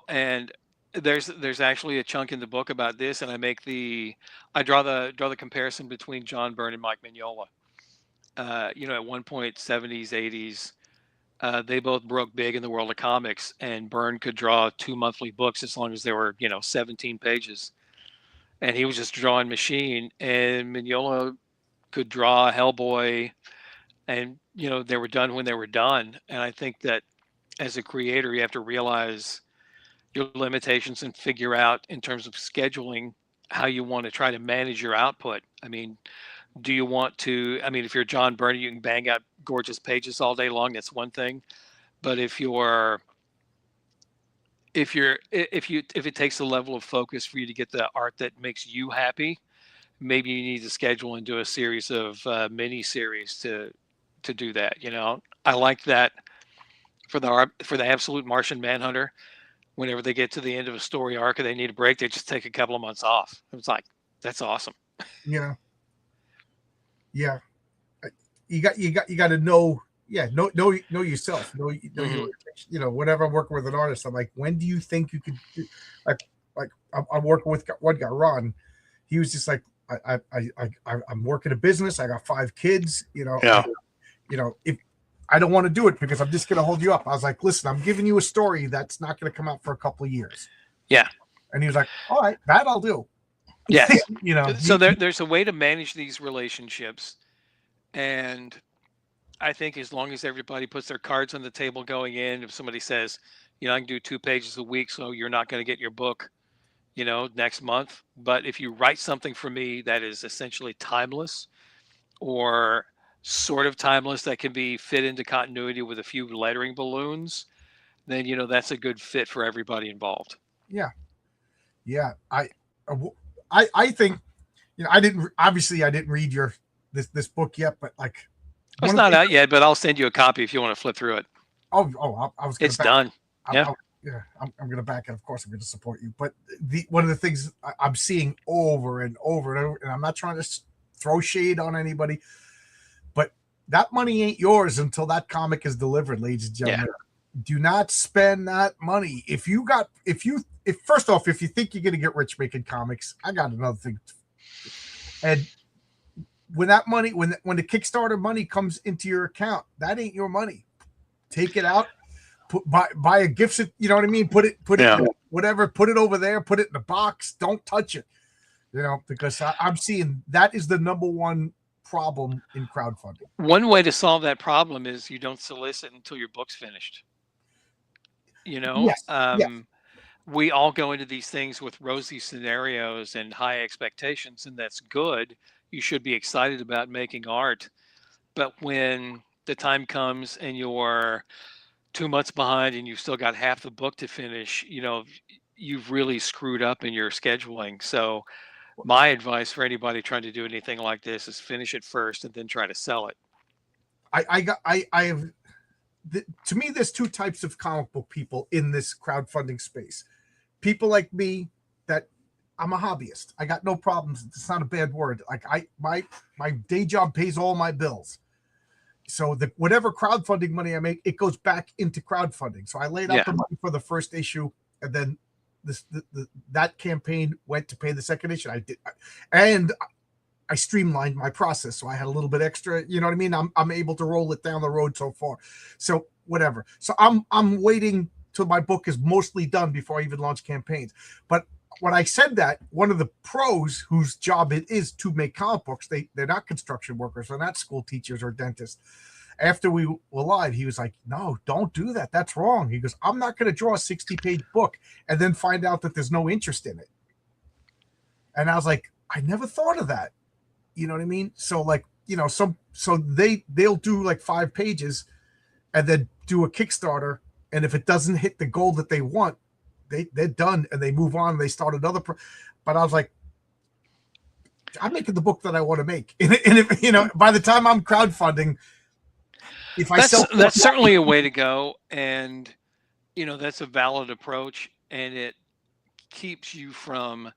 S2: And there's actually a chunk in the book about this, and I draw the comparison between John Byrne and Mike Mignola. At one point, 70s, 80s, they both broke big in the world of comics, and Byrne could draw 2 monthly books as long as they were 17 pages, and he was just drawing machine. And Mignola could draw Hellboy, and they were done when they were done. And I think that as a creator, you have to realize your limitations and figure out, in terms of scheduling, how you want to try to manage your output. I mean, do you want to, if you're John Byrne, you can bang out gorgeous pages all day long. That's one thing. But if it takes a level of focus for you to get the art that makes you happy, maybe you need to schedule and do a series of mini series to do that. I like that for the Absolute Martian Manhunter. Whenever they get to the end of a story arc and they need a break, they just take a couple of months off. It's like, that's awesome.
S1: Yeah. You got to know yourself. Whenever I'm working with an artist, I'm like, when do you think you could do, like I'm working with one guy, Ron. He was just like, I'm working a business. I got 5 kids,
S2: Yeah.
S1: If I don't want to do it because I'm just going to hold you up. I was like, listen, I'm giving you a story that's not going to come out for a couple of years.
S2: Yeah.
S1: And he was like, all right, that I'll do.
S2: Yeah. So there's a way to manage these relationships. And I think as long as everybody puts their cards on the table going in, if somebody says, I can do 2 pages a week, so you're not going to get your book, next month. But if you write something for me that is essentially timeless, or sort of timeless, that can be fit into continuity with a few lettering balloons, then that's a good fit for everybody involved.
S1: Yeah. I think I didn't read your this book yet, but like,
S2: it's not out yet, but I'll send you a copy if you want to flip through it.
S1: I was.
S2: It's done.
S1: I'm going to back it. Of course, I'm going to support you. But one of the things I'm seeing over and over and over, and I'm not trying to throw shade on anybody, but that money ain't yours until that comic is delivered, ladies and gentlemen. Yeah. Do not spend that money. If first off, if you think you're going to get rich making comics, I got another thing. And when that money, when the Kickstarter money comes into your account, that ain't your money. Take it out, buy a gift. You know what I mean? Put it, whatever. Put it over there. Put it in the box. Don't touch it. Because I'm seeing that is the number one problem in crowdfunding.
S2: One way to solve that problem is you don't solicit until your book's finished.
S1: Yes.
S2: We all go into these things with rosy scenarios and high expectations, and that's good. You should be excited about making art. But when the time comes and you're 2 months behind and you've still got half the book to finish, you've really screwed up in your scheduling. So my advice for anybody trying to do anything like this is finish it first and then try to sell it.
S1: To me, there's 2 types of comic book people in this crowdfunding space. People like me, that I'm a hobbyist. I got no problems. It's not a bad word. Like my day job pays all my bills. So whatever crowdfunding money I make, it goes back into crowdfunding. So I laid out the money for the first issue, and then that campaign went to pay the second issue. I did, and I streamlined my process, so I had a little bit extra. You know what I mean? I'm able to roll it down the road so far. So whatever. So I'm waiting till my book is mostly done before I even launch campaigns. But when I said that, one of the pros whose job it is to make comic books, they're not construction workers, they're not school teachers or dentists. After we were live, he was like, "No, don't do that. That's wrong." He goes, "I'm not going to draw a 60-page book and then find out that there's no interest in it." And I was like, I never thought of that. You know what I mean? So like, so they'll do like 5 pages and then do a Kickstarter, and if it doesn't hit the goal that they want, they're done and they move on and they start another but I was like, I'm making the book that I want to make. And if, by the time I'm crowdfunding, if
S2: that's certainly a way to go. And, that's a valid approach, and it keeps you from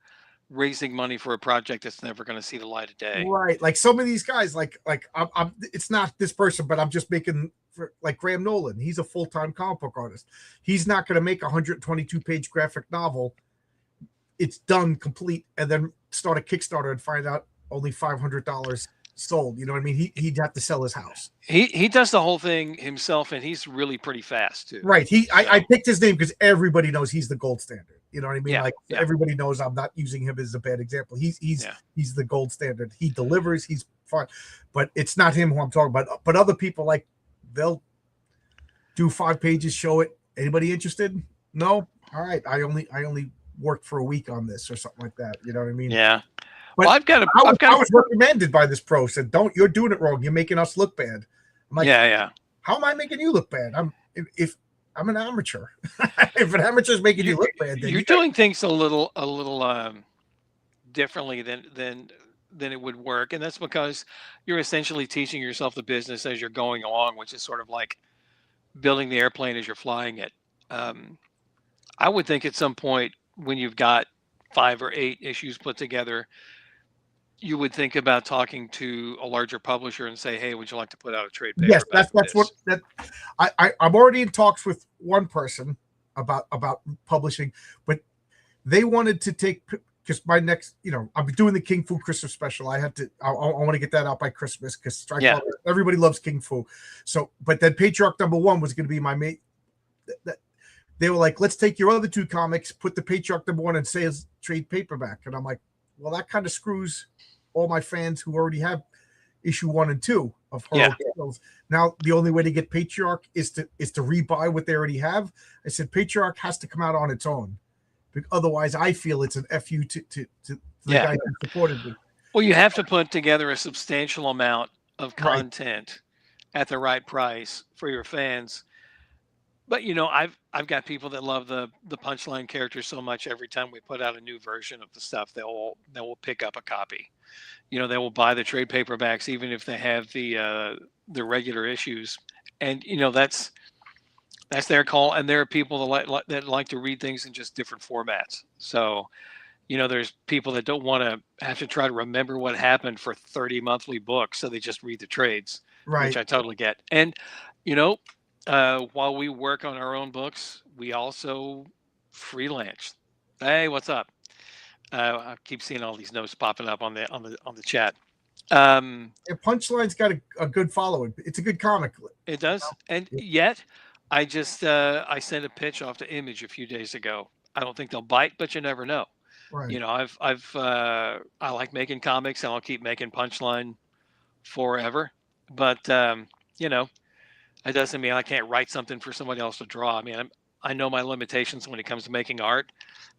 S2: raising money for a project that's never going to see the light of day.
S1: Right. Like some of these guys, like I'm it's not this person, but I'm just making for like Graham Nolan. He's a full-time comic book artist. He's not going to make a 122-page graphic novel. It's done complete, and then start a Kickstarter and find out only $500 sold. You know what I mean? He'd have to sell his house.
S2: He does the whole thing himself, and he's really pretty fast too.
S1: Right. I picked his name because everybody knows he's the gold standard. You know what I mean?
S2: Yeah,
S1: everybody knows. I'm not using him as a bad example. He's the gold standard. He delivers. He's fun, but it's not him who I'm talking about. But other people, like, they'll do 5 pages, show it. Anybody interested? No. All right. I only worked for a week on this or something like that. You know what I mean?
S2: Yeah.
S1: But
S2: well, I
S1: was recommended by this pro. Said, "You're doing it wrong. You're making us look bad." I'm like,
S2: yeah.
S1: How am I making you look bad? If I'm an amateur. If an amateur is making you look bad, then
S2: you're doing things a little differently than it would work, and that's because you're essentially teaching yourself the business as you're going along, which is sort of like building the airplane as you're flying it. I would think at some point when you've got 5 or 8 issues put together, you would think about talking to a larger publisher and say, "Hey, would you like to put out a trade paperback?"
S1: Yes, that's what I'm already in talks with one person about publishing, but they wanted to take, because my next, I'm doing the King Fu Christmas special. I want to get that out by Christmas because everybody loves King Fu. So, but then Patriarch #1 was going to be my main. They were like, "Let's take your other 2 comics, put the Patriarch #1 and say it's trade paperback," and I'm like, well, that kind of screws all my fans who already have issue 1 and 2 of Heroic Tales. Now the only way to get Patriarch is to rebuy what they already have. I said Patriarch has to come out on its own, otherwise I feel it's an FU to the guy who supported me.
S2: Well, you have to put together a substantial amount of content at the right price for your fans. But I've got people that love the Punchline characters so much. Every time we put out a new version of the stuff, they will pick up a copy. They will buy the trade paperbacks even if they have the regular issues, and that's their call. And there are people that like to read things in just different formats. So, there's people that don't want to have to try to remember what happened for 30 monthly books, so they just read the trades, which I totally get. And while we work on our own books, we also freelance. Hey, what's up? I keep seeing all these notes popping up on the chat.
S1: Punchline's got a good following. It's a good comic.
S2: It does, and yet I just I sent a pitch off to Image a few days ago. I don't think they'll bite, but you never know.
S1: Right.
S2: I like making comics, and I'll keep making Punchline forever. But it doesn't mean I can't write something for somebody else to draw. I mean, I know my limitations when it comes to making art,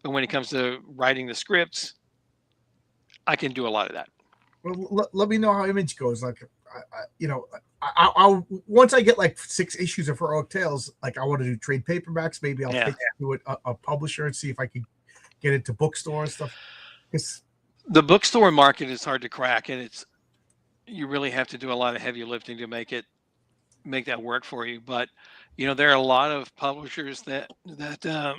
S2: but when it comes to writing the scripts, I can do a lot of that.
S1: Well, let me know how Image goes. Like, I'll once I get like 6 issues of Heroic Tales, like I want to do trade paperbacks. Maybe I'll take it to a publisher and see if I can get into bookstore and stuff.
S2: The bookstore market is hard to crack, and you really have to do a lot of heavy lifting to make that work for you. But there are a lot of publishers that a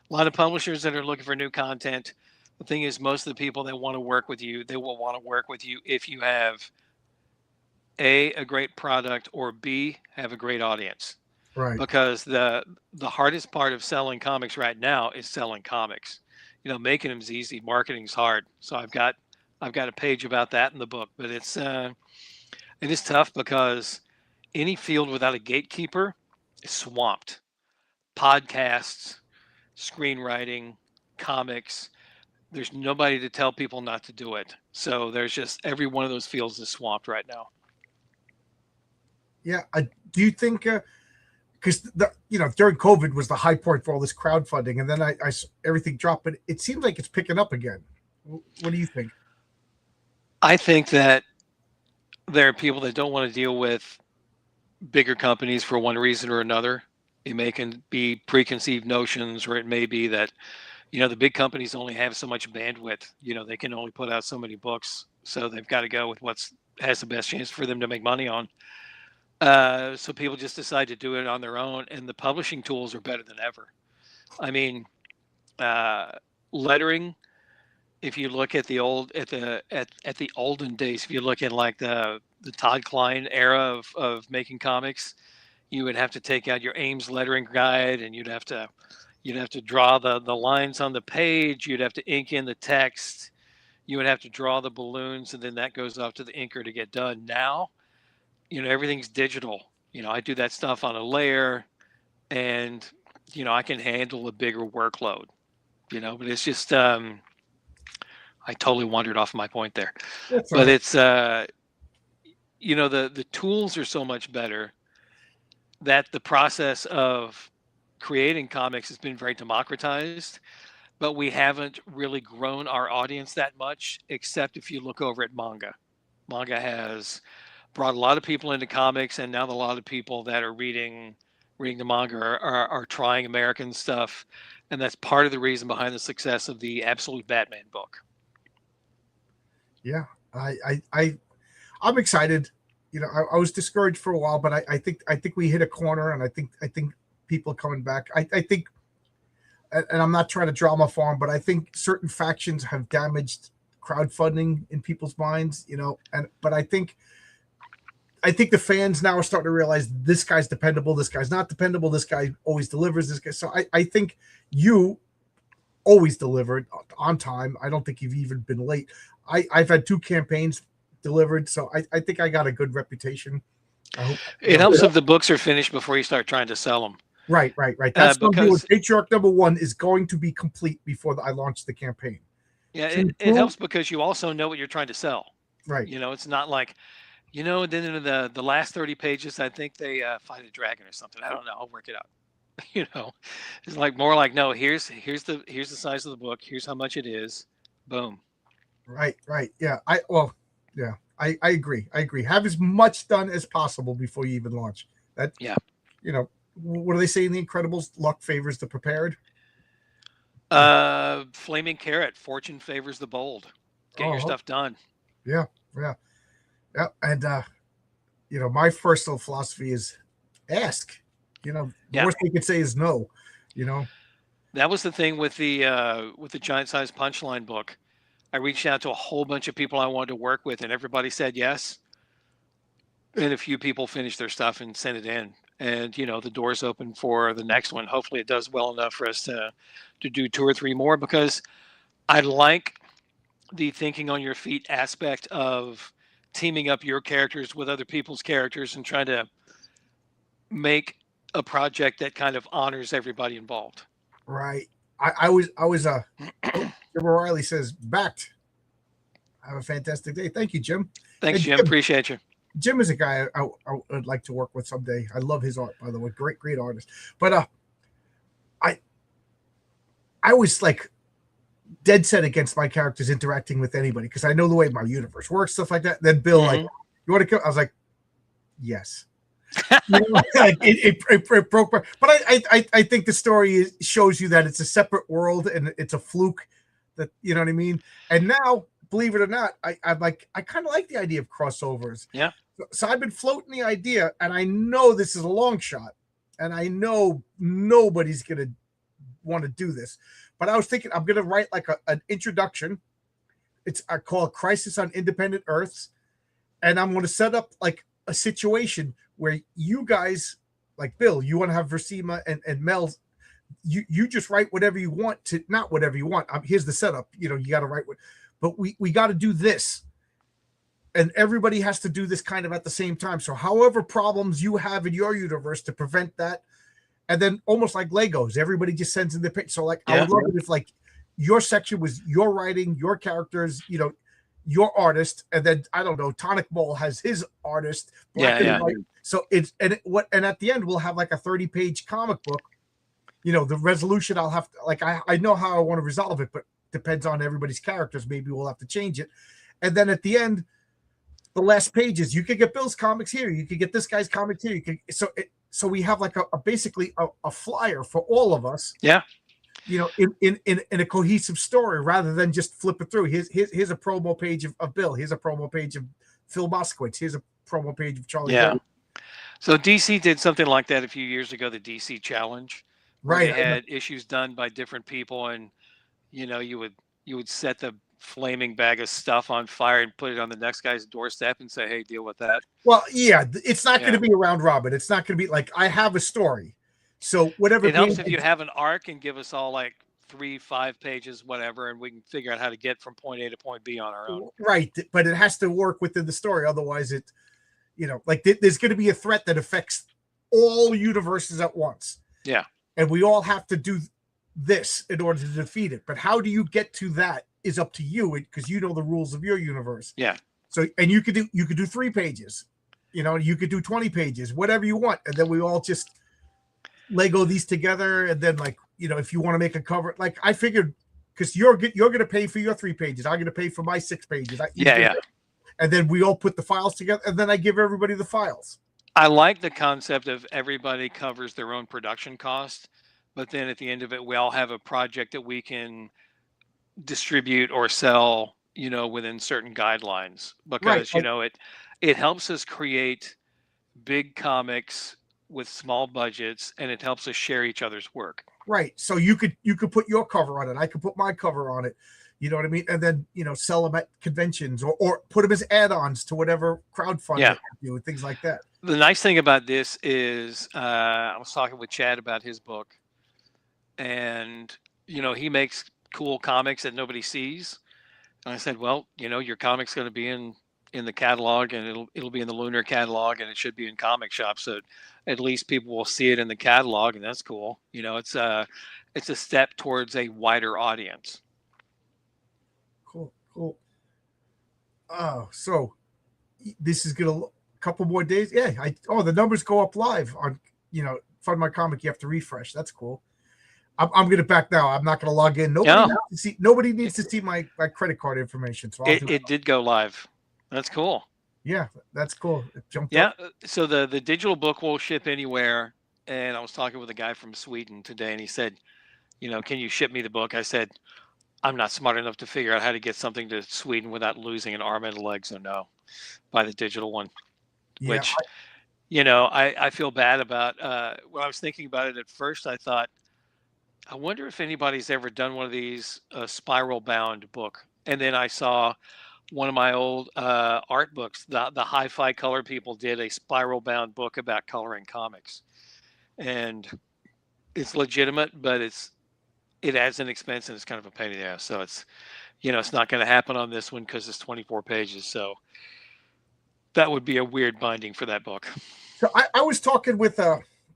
S2: lot of publishers that are looking for new content. The thing is, most of the people that want to work with you, they will want to work with you if you have a great product, or B, have a great audience.
S1: Right.
S2: Because the hardest part of selling comics right now is selling comics. Making them is easy, marketing's hard. So I've got I've got a page about that in the book, but it is tough because any field without a gatekeeper is swamped. Podcasts, screenwriting, comics, there's nobody to tell people not to do it. So there's just every one of those fields is swamped right now.
S1: Yeah. Do you think, because during COVID was the high point for all this crowdfunding, and then everything dropped, but it seems like it's picking up again. What do you think?
S2: I think that there are people that don't want to deal with bigger companies for one reason or another. It may be preconceived notions, or it may be that, the big companies only have so much bandwidth. They can only put out so many books, so they've got to go with has the best chance for them to make money on. So people just decide to do it on their own, and the publishing tools are better than ever. I mean, lettering. If you look at the olden days, if you look at like the Todd Klein era of making comics, you would have to take out your Ames lettering guide, and you'd have to draw the lines on the page. You'd have to ink in the text. You would have to draw the balloons, and then that goes off to the inker to get done. Now, everything's digital. I do that stuff on a layer, and I can handle a bigger workload. But it's just I totally wandered off my point there.
S1: That's
S2: but
S1: right.
S2: It's the tools are so much better that the process of creating comics has been very democratized, but we haven't really grown our audience that much, except if you look over at manga. Manga has brought a lot of people into comics, and now a lot of people that are reading the manga are trying American stuff, and that's part of the reason behind the success of the Absolute Batman book.
S1: Yeah, I'm excited. I was discouraged for a while, but I think we hit a corner, and I think people are coming back. I think, and I'm not trying to drama farm, but I think certain factions have damaged crowdfunding in people's minds. But I think the fans now are starting to realize this guy's dependable, this guy's not dependable, this guy always delivers, this guy. So I think you always delivered on time. I don't think you've even been late. I've had 2 campaigns delivered, so I think I got a good reputation. I hope
S2: it helps if the books are finished before you start trying to sell them.
S1: Right. That's because Patriarch #1 is going to be complete before I launch the campaign.
S2: Yeah, it helps because you also know what you're trying to sell.
S1: Right.
S3: It's not like, then in the last 30 pages, I think they fight a dragon or something. I don't know. I'll work it out. It's like more like, no, here's the size of the book. Here's how much it is. Boom.
S1: Right. Yeah. I agree. Have as much done as possible before you even launch.
S2: Yeah.
S1: What do they say in The Incredibles? Luck favors the prepared.
S2: Flaming carrot. Fortune favors the bold. Get your stuff done.
S1: Yeah. And my personal philosophy is ask. The worst they could say is no.
S2: That was the thing with the Giant Size Punchline book. I reached out to a whole bunch of people I wanted to work with, and everybody said yes. And a few people finished their stuff and sent it in. And, the door's open for the next one. Hopefully it does well enough for us to do 2 or 3 more, because I like the thinking on your feet aspect of teaming up your characters with other people's characters and trying to make a project that kind of honors everybody involved.
S1: Right. I was Jim O'Reilly says backed. Have a fantastic day. Thank you, Jim.
S2: Thanks, Jim. Appreciate you.
S1: Jim is a guy I would like to work with someday. I love his art, by the way. Great artist. But I was like dead set against my characters interacting with anybody because I know the way my universe works, stuff like that. Then Bill, like, you want to come? I was like, yes. It broke. But I think the story shows you that it's a separate world and it's a fluke. That you know what I mean. And now, believe it or not, I kind of like the idea of crossovers.
S2: Yeah.
S1: So I've been floating the idea, and I know this is a long shot, and I know nobody's gonna want to do this. But I was thinking I'm gonna write like an introduction. I call it Crisis on Independent Earths, and I'm gonna set up like a situation where you guys, like Bill, you want to have Versima and Mel. You just write whatever you want to, not whatever you want. Here's the setup. You got to write what, but we got to do this. And everybody has to do this kind of at the same time. So however problems you have in your universe to prevent that, and then almost like Legos, everybody just sends in the pitch. So like, I would love it if like your section was your writing, your characters, you know, your artist, and then I don't know, Tonic Ball has his artist, black and white. So it's and at the end we'll have like a 30-page comic book. You know, the resolution I'll have to, like, I know how I want to resolve it, but depends on everybody's characters. Maybe we'll have to change it. And then at the end, the last pages, you could get Bill's comics here, you could get this guy's comics here. You could so we have like a basically a flyer for all of us.
S2: Yeah.
S1: You know, in a cohesive story rather than just flip it through. Here's a promo page of Bill. Here's a promo page of Phil Moskowitz. Here's a promo page of Charlie.
S2: Yeah. So DC did something like that a few years ago, the DC Challenge.
S1: Right.
S2: They had issues done by different people, and you know, you would set the flaming bag of stuff on fire and put it on the next guy's doorstep and say, hey, deal with that.
S1: Well, yeah, it's not going to be a round robin. It's not going to be like, I have a story. So whatever.
S2: It helps if you have an arc and give us all like 3-5 pages, whatever, and we can figure out how to get from point A to point B on our own.
S1: Right. But it has to work within the story. Otherwise it, you know, like there's going to be a threat that affects all universes at once.
S2: Yeah.
S1: And we all have to do this in order to defeat it. But how do you get to that is up to you, because you know the rules of your universe.
S2: Yeah.
S1: So, and you could do 3 pages, you know, you could do 20 pages, whatever you want. And then we all just Lego these together. And then, like, you know, if you want to make a cover, like I figured, because you're going to pay for your 3 pages. I'm going to pay for my 6 pages.
S2: Yeah.
S1: And then we all put the files together, and then I give everybody the files.
S2: I like the concept of everybody covers their own production cost, but then at the end of it, we all have a project that we can distribute or sell, you know, within certain guidelines, because you know, it helps us create big comics with small budgets, and it helps us share each other's work.
S1: Right. So you could put your cover on it, I could put my cover on it, you know what I mean, and then, you know, sell them at conventions or put them as add-ons to whatever crowdfunding you do, things like that.
S2: The nice thing about this is I was talking with Chad about his book, and you know, he makes cool comics that nobody sees. And I said, well, you know, your comic's going to be in the catalog, and it'll be in the Lunar catalog, and it should be in comic shops. So at least people will see it in the catalog, and that's cool. You know, it's a step towards a wider audience.
S1: Cool. Oh, so this is gonna a couple more days. Yeah. The numbers go up live on, you know, Fund My Comic. You have to refresh. That's cool. I'm gonna back now. I'm not gonna log in. Nobody needs to see my credit card information. So
S2: it did go live. That's cool.
S1: Yeah, that's cool. It jumped
S2: up.
S1: So
S2: the digital book will ship anywhere. And I was talking with a guy from Sweden today, and he said, you know, can you ship me the book? I said, I'm not smart enough to figure out how to get something to Sweden without losing an arm and a leg. So no, buy the digital one. Yeah, which, you know, I feel bad about. When I was thinking about it at first, I thought, I wonder if anybody's ever done one of these spiral bound book. And then I saw one of my old art books. The Hi-Fi Color people did a spiral bound book about coloring comics, and it's legitimate, but it adds an expense, and it's kind of a pain in the ass. So it's, you know, it's not going to happen on this one because it's 24 pages. So that would be a weird binding for that book.
S1: So I was talking with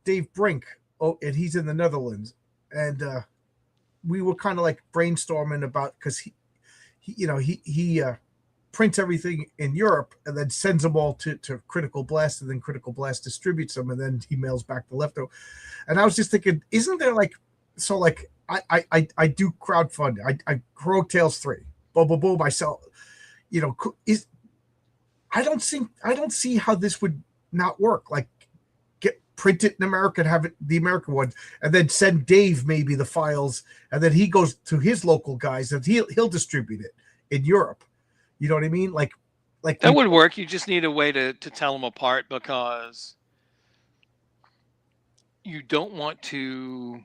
S1: Dave Brink, and he's in the Netherlands. And we were kind of like brainstorming about, because he prints everything in Europe and then sends them all to Critical Blast, and then Critical Blast distributes them, and then he mails back the leftover. And I was just thinking, isn't there like, so like I do crowdfunding. I Heroic Tales 3, boom, I sell, you know, I don't see how this would not work. Like, print it in America and have it the American one, and then send Dave maybe the files, and then he goes to his local guys and he'll distribute it in Europe. You know what I mean? Like
S2: that would work. You just need a way to tell them apart, because you don't want to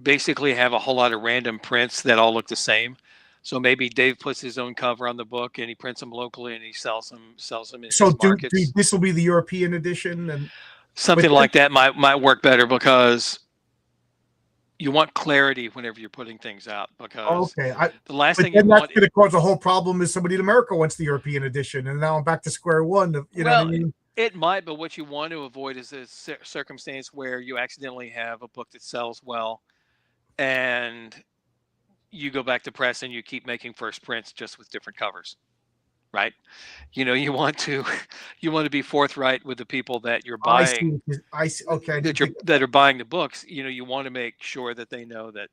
S2: basically have a whole lot of random prints that all look the same. So maybe Dave puts his own cover on the book and he prints them locally and he sells them in his markets.
S1: This will be the European edition, and
S2: something like that might work better, because you want clarity whenever you're putting things out, because
S1: Okay,
S2: the last
S1: but
S2: thing you
S1: then that's
S2: want.
S1: going to cause a whole problem if somebody in America wants the European edition, and now I'm back to square one. You know what I
S2: Well,
S1: mean?
S2: it might, but what you want to avoid is a circumstance where you accidentally have a book that sells well, and you go back to press and you keep making first prints just with different covers, right? You want to you want to be forthright with the people that you're
S1: I see.
S2: buying,
S1: I see. Okay, I didn't think of
S2: that are buying the books. You want to make sure that they know that,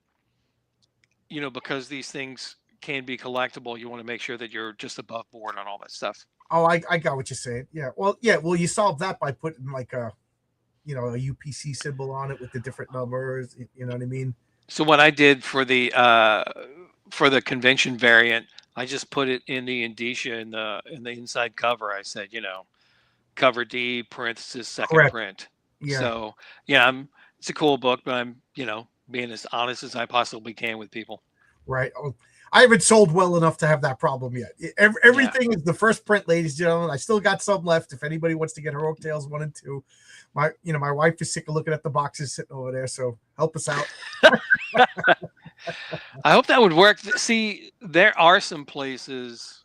S2: because these things can be collectible. You want to make sure that you're just above board on all that stuff.
S1: Oh, I got what you're saying. Yeah. Well, yeah. Well, you solve that by putting like a, a UPC symbol on it with the different numbers. You know what I mean?
S2: So what I did for the convention variant, I just put it in the indicia in the inside cover. I said, cover D parenthesis second
S1: Correct.
S2: print.
S1: Yeah.
S2: So yeah, it's a cool book, but I'm being as honest as I possibly can with people.
S1: Right. Oh, I haven't sold well enough to have that problem yet. Everything is the first print, ladies and gentlemen. I still got some left. If anybody wants to get her Oak Tales 1 and 2, my wife is sick of looking at the boxes sitting over there. So help us out.
S2: I hope that would work. See, there are some places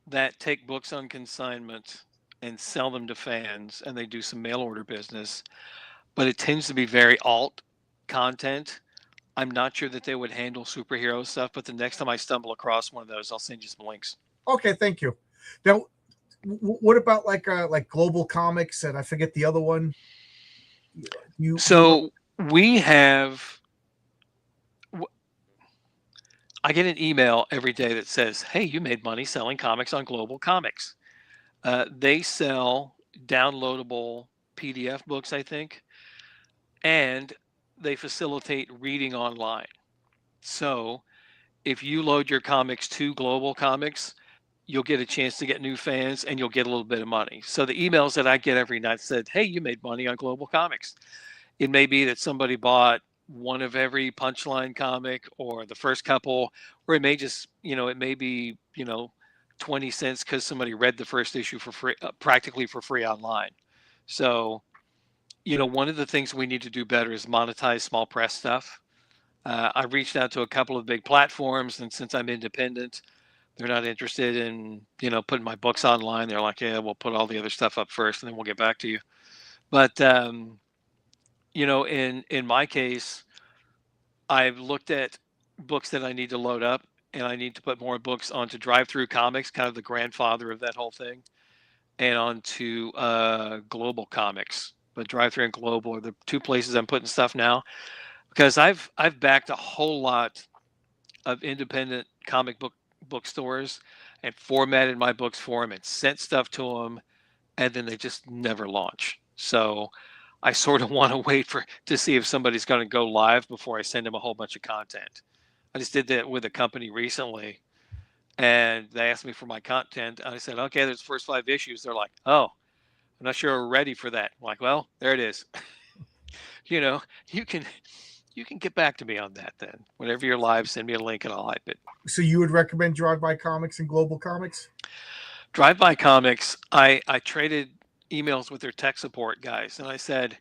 S2: that take books on consignment and sell them to fans, and they do some mail order business, but it tends to be very alt content. I'm not sure that they would handle superhero stuff, but the next time I stumble across one of those, I'll send you some links.
S1: Okay, thank you. Now, what about like Global Comics and I forget the other one?
S2: So we have. I get an email every day that says, "Hey, you made money selling comics on Global Comics." They sell downloadable PDF books, I think, and they facilitate reading online. So if you load your comics to Global Comics, you'll get a chance to get new fans and you'll get a little bit of money. So the emails that I get every night said, "Hey, you made money on Global Comics." It may be that somebody bought one of every Punchline comic or the first couple, or it may just, it may be, 20 cents because somebody read the first issue for free, practically for free online. So, one of the things we need to do better is monetize small press stuff. I've reached out to a couple of big platforms, and since I'm independent, they're not interested in, putting my books online. They're like, "Yeah, we'll put all the other stuff up first, and then we'll get back to you." But in my case, I've looked at books that I need to load up, and I need to put more books onto Drive-Thru Comics, kind of the grandfather of that whole thing, and onto Global Comics. But Drive-Thru and Global are the two places I'm putting stuff now, because I've backed a whole lot of independent comic book stores and formatted my books for them and sent stuff to them, and then they just never launch. So I sort of want to wait to see if somebody's going to go live before I send them a whole bunch of content. I just did that with a company recently, and they asked me for my content. And I said, "Okay, there's the first 5 issues." They're like, "Oh, I'm not sure we're ready for that." I'm like, "Well, there it is." You can get back to me on that then. Whenever you're live, send me a link and I'll hype it.
S1: So you would recommend Drive By Comics and Global Comics?
S2: Drive By Comics, I traded emails with their tech support guys, and I said,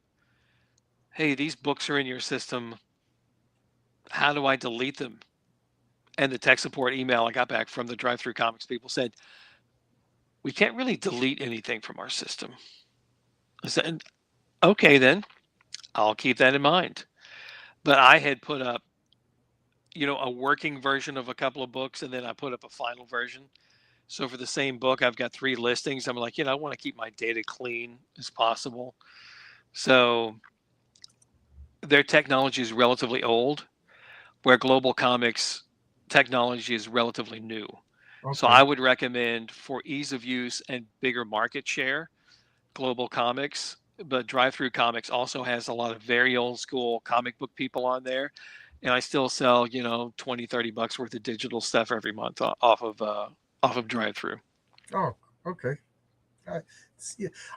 S2: "Hey, these books are in your system. How do I delete them?" And the tech support email I got back from the Drive-Thru Comics people said, "We can't really delete anything from our system." I said, "Okay, then I'll keep that in mind." But I had put up, a working version of a couple of books, and then I put up a final version. So for the same book, I've got 3 listings. I'm like, I want to keep my data clean as possible. So their technology is relatively old, where Global Comics technology is relatively new. Okay. So I would recommend, for ease of use and bigger market share, Global Comics. But Drive-Thru Comics also has a lot of very old school comic book people on there. And I still sell, $20-$30 worth of digital stuff every month off of Drive-Thru.
S1: Oh, okay.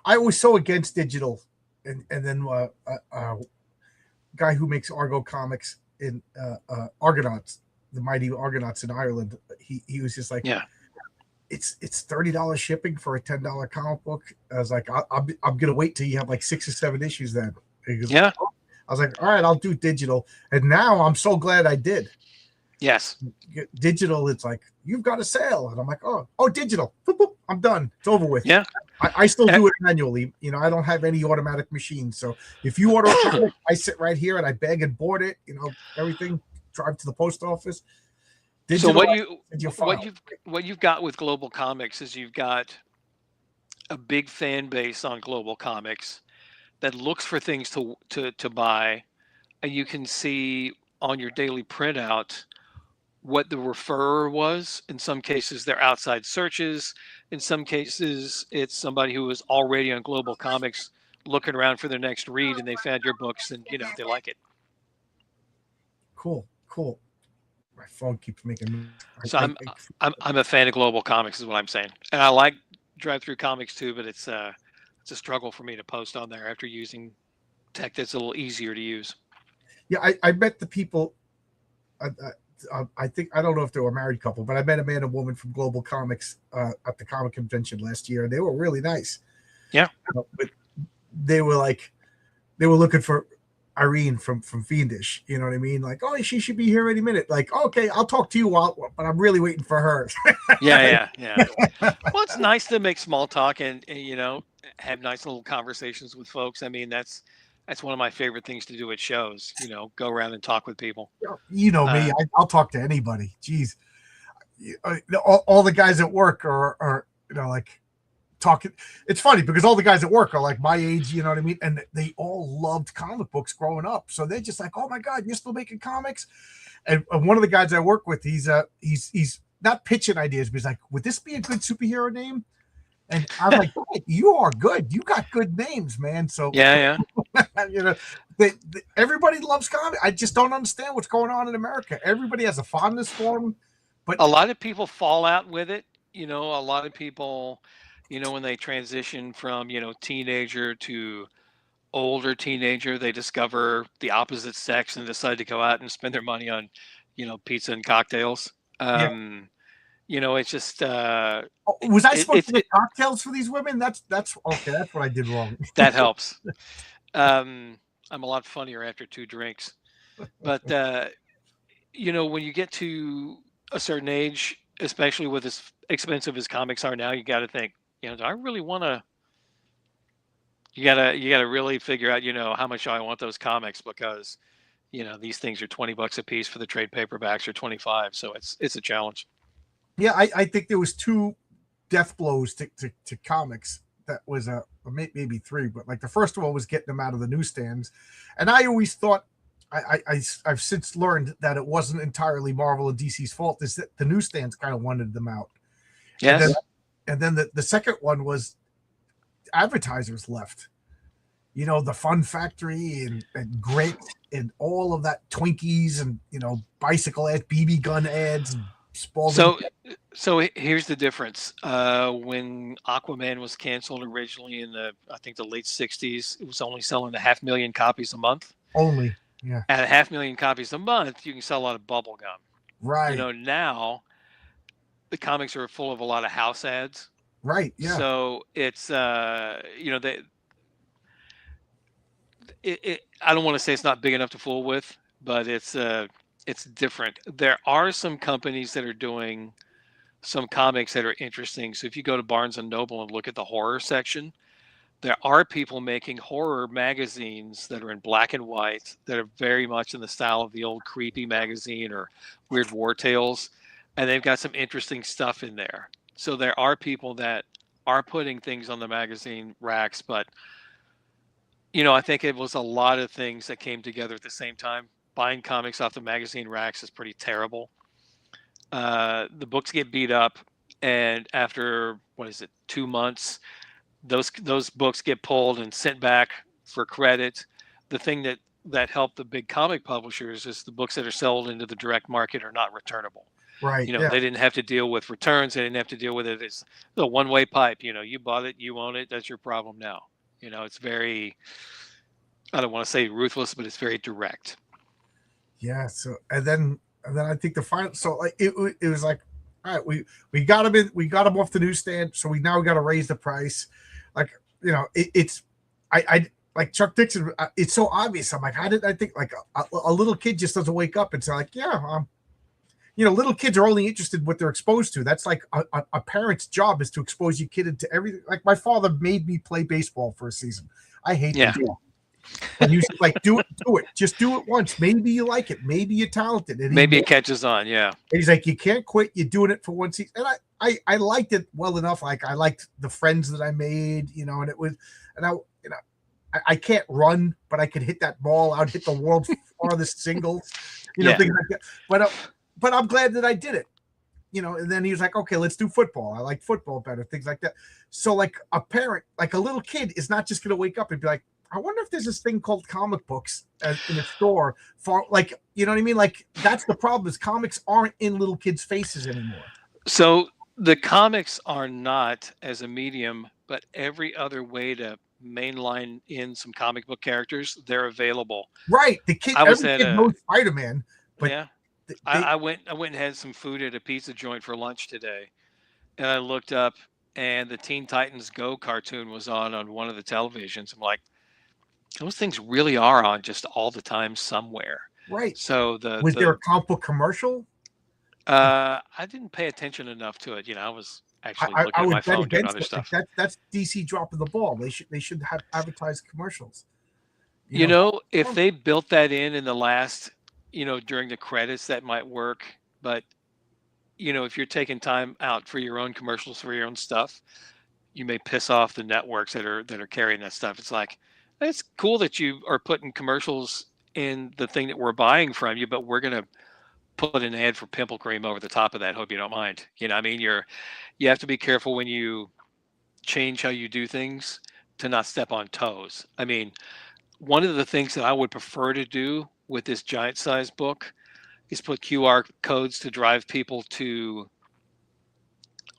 S1: I was so against digital, and then guy who makes Argo comics in Argonauts, the Mighty Argonauts in Ireland, he was just like,
S2: yeah,
S1: it's $30 shipping for a $10 comic book. I was like, I'm gonna wait till you have like 6 or 7 issues then. Goes,
S2: yeah.
S1: I was like, all right, I'll do digital. And now I'm so glad I did.
S2: Yes.
S1: Digital, it's like, you've got a sale. And I'm like, oh, digital. Boop, boop, I'm done. It's over with.
S2: Yeah.
S1: I still do it manually. You know, I don't have any automatic machines. So if you order a comic, I sit right here and I bag and board it, you know, everything, drive to the post office.
S2: Digital,
S1: so
S2: what you've got with Global Comics is you've got a big fan base on Global Comics that looks for things to buy, and you can see on your daily printout what the referrer was. In some cases, they're outside searches. In some cases, it's somebody who was already on Global Comics looking around for their next read, and they found your books, and they like it.
S1: Cool. My phone keeps making.
S2: So I'm a fan of Global Comics, is what I'm saying, and I like Drive Through Comics too, but it's a struggle for me to post on there after using tech that's a little easier to use.
S1: Yeah, I met the people. I think, I don't know if they were a married couple, but I met a man and woman from Global Comics at the comic convention last year, and they were really nice.
S2: Yeah,
S1: but they were looking for Irene from Fiendish. You know what I mean? Like, oh, she should be here any minute. Like, okay, I'll talk to you but I'm really waiting for her.
S2: yeah. Well, it's nice to make small talk and have nice little conversations with folks. I mean, that's one of my favorite things to do at shows. Go around and talk with people.
S1: You know me, I'll talk to anybody. Jeez, all the guys at work are like talking. It's funny because all the guys at work are like my age, you know what I mean, and they all loved comic books growing up. So they're just like, oh my god, you're still making comics. And one of the guys I work with, he's not pitching ideas, but he's like, would this be a good superhero name? And I'm like, you are good. You got good names, man. So
S2: yeah.
S1: Everybody loves comics. I just don't understand what's going on in America. Everybody has a fondness for them, but
S2: a lot of people fall out with it. A lot of people, when they transition from teenager to older teenager, they discover the opposite sex and decide to go out and spend their money on, pizza and cocktails. It's just
S1: was I supposed to get cocktails for these women? That's okay. That's what I did wrong.
S2: That helps. I'm a lot funnier after 2 drinks, but when you get to a certain age, especially with as expensive as comics are now, you got to think, do I really want to? You gotta really figure out, how much I want those comics, because these things are $20 a piece for the trade paperbacks, or 25. So it's a challenge.
S1: Yeah, I think there was 2 death blows to comics. That was maybe 3, but like the first one was getting them out of the newsstands, and I always thought I've since learned that it wasn't entirely Marvel and DC's fault. Is that the newsstands kind of wanted them out.
S2: Yes.
S1: And then the second one was advertisers left. The Fun Factory and Grit and all of that, Twinkies and bicycle ads, BB gun ads.
S2: So here's the difference. When Aquaman was canceled originally in I think the late 60s, it was only selling 500,000 copies a month.
S1: Only, yeah.
S2: At 500,000 copies a month, you can sell a lot of bubble gum.
S1: Right.
S2: Now the comics are full of a lot of house ads.
S1: Right. Yeah.
S2: So it's I don't want to say it's not big enough to fool with, but it's different. There are some companies that are doing some comics that are interesting. So if you go to Barnes and Noble and look at the horror section, there are people making horror magazines that are in black and white, that are very much in the style of the old Creepy magazine or Weird War Tales. And they've got some interesting stuff in there. So there are people that are putting things on the magazine racks, but I think it was a lot of things that came together at the same time. Buying comics off the magazine racks is pretty terrible. The books get beat up, and after 2 months, those books get pulled and sent back for credit. The thing that helped the big comic publishers is the books that are sold into the direct market are not returnable.
S1: Right.
S2: They didn't have to deal with returns. They didn't have to deal with it. It's a one-way pipe. You bought it, you own it. That's your problem now. It's very, I don't want to say ruthless, but it's very direct.
S1: Yeah. So and then I think the final. So like it was like, all right, we got them in, we got them off the newsstand. So we now got to raise the price. Like it's I like Chuck Dixon, it's so obvious. I'm like, how did I think like a little kid just doesn't wake up and say like, yeah, little kids are only interested in what they're exposed to. That's like a parent's job is to expose your kid into everything. Like my father made me play baseball for a season. I hate
S2: Yeah.
S1: baseball. And he's like, do it. Just do it once. Maybe you like it. Maybe you're talented. And
S2: Maybe it catches on. Yeah.
S1: And he's like, you can't quit. You're doing it for one season. And I liked it well enough. Like I liked the friends that I made, and it was, and I can't run, but I could hit that ball. I would hit the world's farthest singles, things like that. But I'm glad that I did it, and then he was like, okay, let's do football. I like football better, things like that. So like a parent, like a little kid is not just going to wake up and be like, I wonder if there's this thing called comic books in a store for like, you know what I mean? Like that's the problem is comics aren't in little kids' faces anymore.
S2: So the comics are not as a medium, but every other way to mainline in some comic book characters, they're available.
S1: Right. The kid, every kid knows Spider-Man, but
S2: yeah. I went and had some food at a pizza joint for lunch today, and I looked up, and the Teen Titans Go cartoon was on one of the televisions. I'm like, those things really are on just all the time somewhere.
S1: Right.
S2: So
S1: was there a comic book commercial?
S2: I didn't pay attention enough to it. I was actually looking at my phone doing other stuff.
S1: That's DC dropping the ball. They should have advertised commercials.
S2: If they built that in the last, during the credits, that might work. But, if you're taking time out for your own commercials for your own stuff, you may piss off the networks that are carrying that stuff. It's like, it's cool that you are putting commercials in the thing that we're buying from you, but we're going to put an ad for pimple cream over the top of that. Hope you don't mind. I mean, you have to be careful when you change how you do things to not step on toes. I mean, one of the things that I would prefer to do with this giant size book is put QR codes to drive people to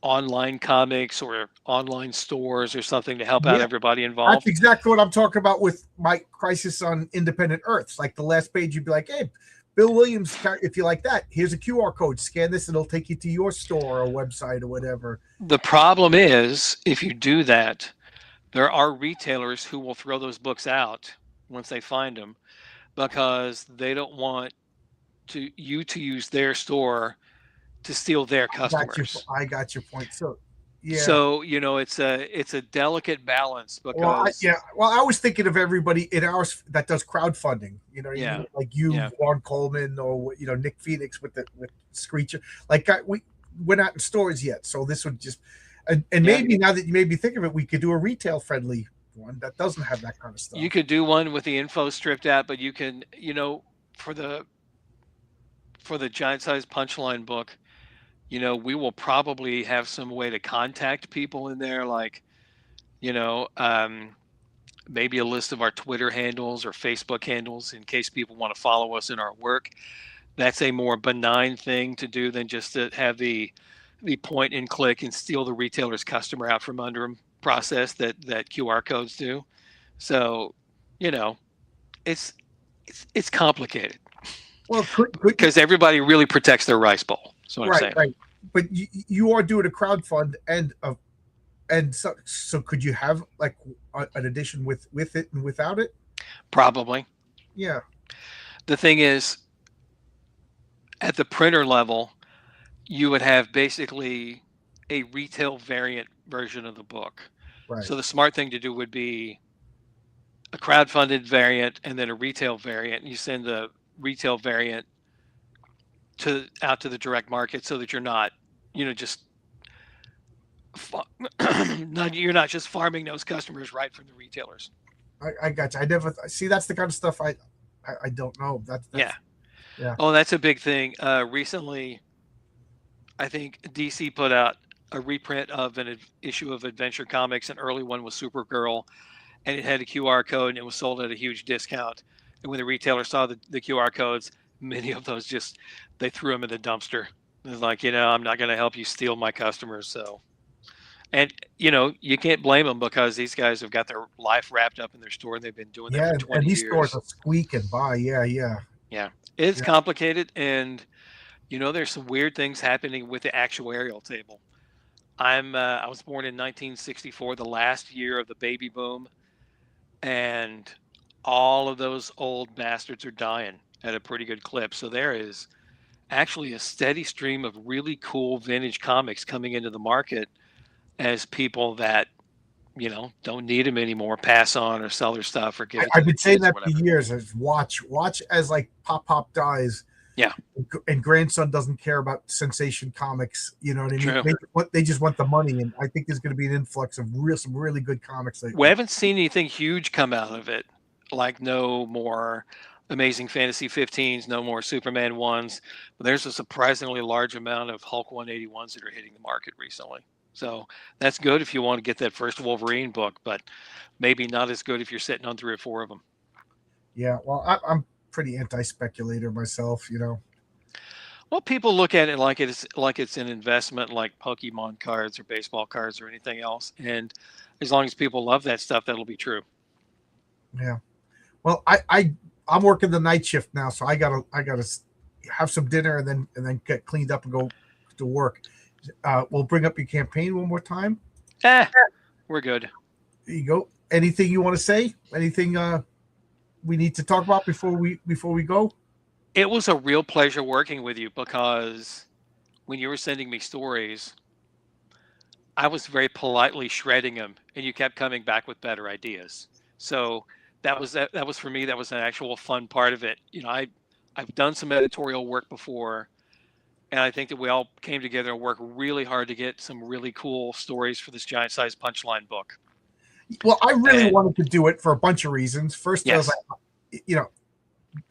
S2: online comics or online stores or something to help out everybody involved.
S1: That's exactly what I'm talking about with my Crisis on Independent Earths. Like the last page, you'd be like, hey, Bill Williams, if you like that, here's a QR code. Scan this and it'll take you to your store or website or whatever.
S2: The problem is, if you do that, there are retailers who will throw those books out once they find them because they don't want you to use their store to steal their customers.
S1: I got your point. So, yeah.
S2: So it's a delicate balance because
S1: I was thinking of everybody in ours that does crowdfunding. Like you, Warren Coleman, or Nick Phoenix with Screecher. Like we're not in stores yet, so this would just and maybe now that you made me think of it, we could do a retail friendly one that doesn't have that kind of stuff.
S2: You could do one with the info stripped out, but you can for the giant size Punchline book. We will probably have some way to contact people in there, like, maybe a list of our Twitter handles or Facebook handles in case people want to follow us in our work. That's a more benign thing to do than just to have the point and click and steal the retailer's customer out from under them process that QR codes do. So, it's complicated. Well, because everybody really protects their rice bowl. That's what I'm saying.
S1: Right. But you are doing a crowdfund and so could you have like an edition with it and without it?
S2: Probably.
S1: Yeah.
S2: The thing is, at the printer level, you would have basically a retail variant version of the book.
S1: Right.
S2: So the smart thing to do would be a crowdfunded variant and then a retail variant. You send the retail variant out to the direct market so that you're not, just you're not just farming those customers right from the retailers.
S1: I got you. I never see that's the kind of stuff I don't know. That's
S2: yeah. Oh, that's a big thing. Recently, I think DC put out a reprint of an issue of Adventure Comics. An early one was Supergirl, and it had a QR code, and it was sold at a huge discount. And when the retailer saw the QR codes, many of those they threw them in the dumpster. It was like, I'm not going to help you steal my customers. So, and you can't blame them because these guys have got their life wrapped up in their store, and they've been doing that for 20 years.
S1: And these stores are squeaking by. Yeah.
S2: It's complicated, and there's some weird things happening with the actuarial table. I was born in 1964, the last year of the baby boom, and all of those old bastards are dying at a pretty good clip. So there is actually a steady stream of really cool vintage comics coming into the market as people that, don't need them anymore pass on or sell their stuff or give it to
S1: I've
S2: their
S1: been saying
S2: kids or
S1: that for
S2: whatever.
S1: years. Is watch as like Pop dies,
S2: Yeah,
S1: and grandson doesn't care about sensation comics. You know what I mean?
S2: true.
S1: They just want the money, and I think there's going to be an influx of some really good comics.
S2: We haven't seen anything huge come out of it, like no more Amazing Fantasy 15s, no more Superman 1s. But there's a surprisingly large amount of Hulk 181s that are hitting the market recently. So that's good if you want to get that first Wolverine book, but maybe not as good if you're sitting on 3 or 4 of them.
S1: Yeah, well, I'm pretty anti-speculator myself.
S2: Well, people look at it like it's an investment, like Pokemon cards or baseball cards or anything else. And as long as people love that stuff, that'll be true.
S1: Yeah. Well, I'm working the night shift now, so I gotta have some dinner and then get cleaned up and go to work. We'll bring up your campaign one more time.
S2: We're good.
S1: There you go. Anything you want to say? Anything we need to talk about before we go?
S2: It was a real pleasure working with you because when you were sending me stories, I was very politely shredding them, and you kept coming back with better ideas. So that was for me. That was an actual fun part of it. I've done some editorial work before, and I think that we all came together and worked really hard to get some really cool stories for this giant size punchline book.
S1: Well, I really
S2: And
S1: wanted to do it for a bunch of reasons. First, I was
S2: yes,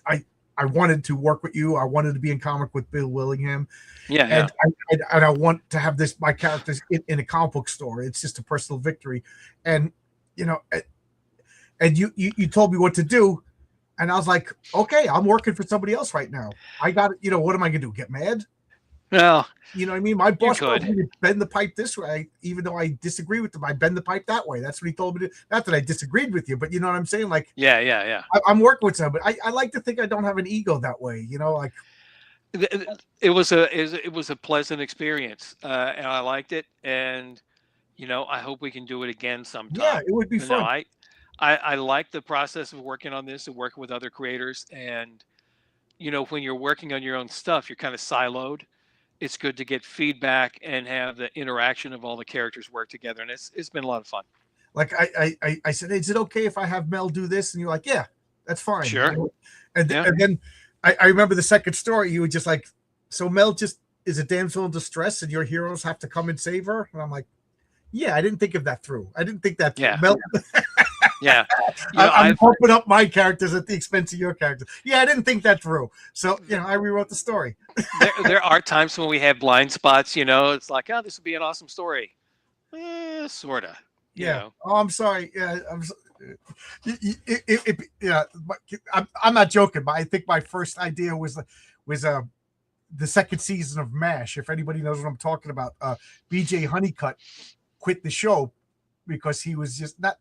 S1: like, I wanted to work with you. I wanted to be in comic with Bill Willingham,
S2: yeah, yeah,
S1: and I want to have my characters in a comic book store. It's just a personal victory, and you know, and you told me what to do, and I was like, okay, I'm working for somebody else right now. I got it. What am I gonna do? Get mad?
S2: well,
S1: You know what I mean? My
S2: you
S1: boss told
S2: could,
S1: me to bend the pipe this way, even though I disagree with them. I bend the pipe that way. That's what he told me to. Not that I disagreed with you, but you know what I'm saying? Like,
S2: yeah, yeah, yeah.
S1: I'm working with somebody. I like to think I don't have an ego that way. Like,
S2: It was a pleasant experience, and I liked it, and I hope we can do it again
S1: yeah,
S2: sometime.
S1: it would be
S2: But no,
S1: fun.
S2: I like the process of working on this and working with other creators, and when you're working on your own stuff, you're kind of siloed. It's good to get feedback and have the interaction of all the characters work together, and it's been a lot of fun.
S1: Like I said, is it okay if I have Mel do this? And you're like, yeah, that's fine.
S2: Sure.
S1: And
S2: Yeah.
S1: and then I remember the second story. You were just like, so Mel just is a damsel in distress, and your heroes have to come and save her. And I'm like, yeah, I didn't think of that through. I didn't think that through.
S2: Yeah.
S1: Mel,
S2: Yeah.
S1: I'm
S2: I've
S1: pumping up my characters at the expense of your characters. Yeah, I didn't think that through. So I rewrote the story.
S2: there are times when we have blind spots. It's like, oh, this would be an awesome story. Sorta.
S1: Yeah. Oh, I'm sorry. Yeah, yeah. I'm not joking, but I think my first idea was the second season of MASH. If anybody knows what I'm talking about, BJ Honeycutt quit the show because he was just not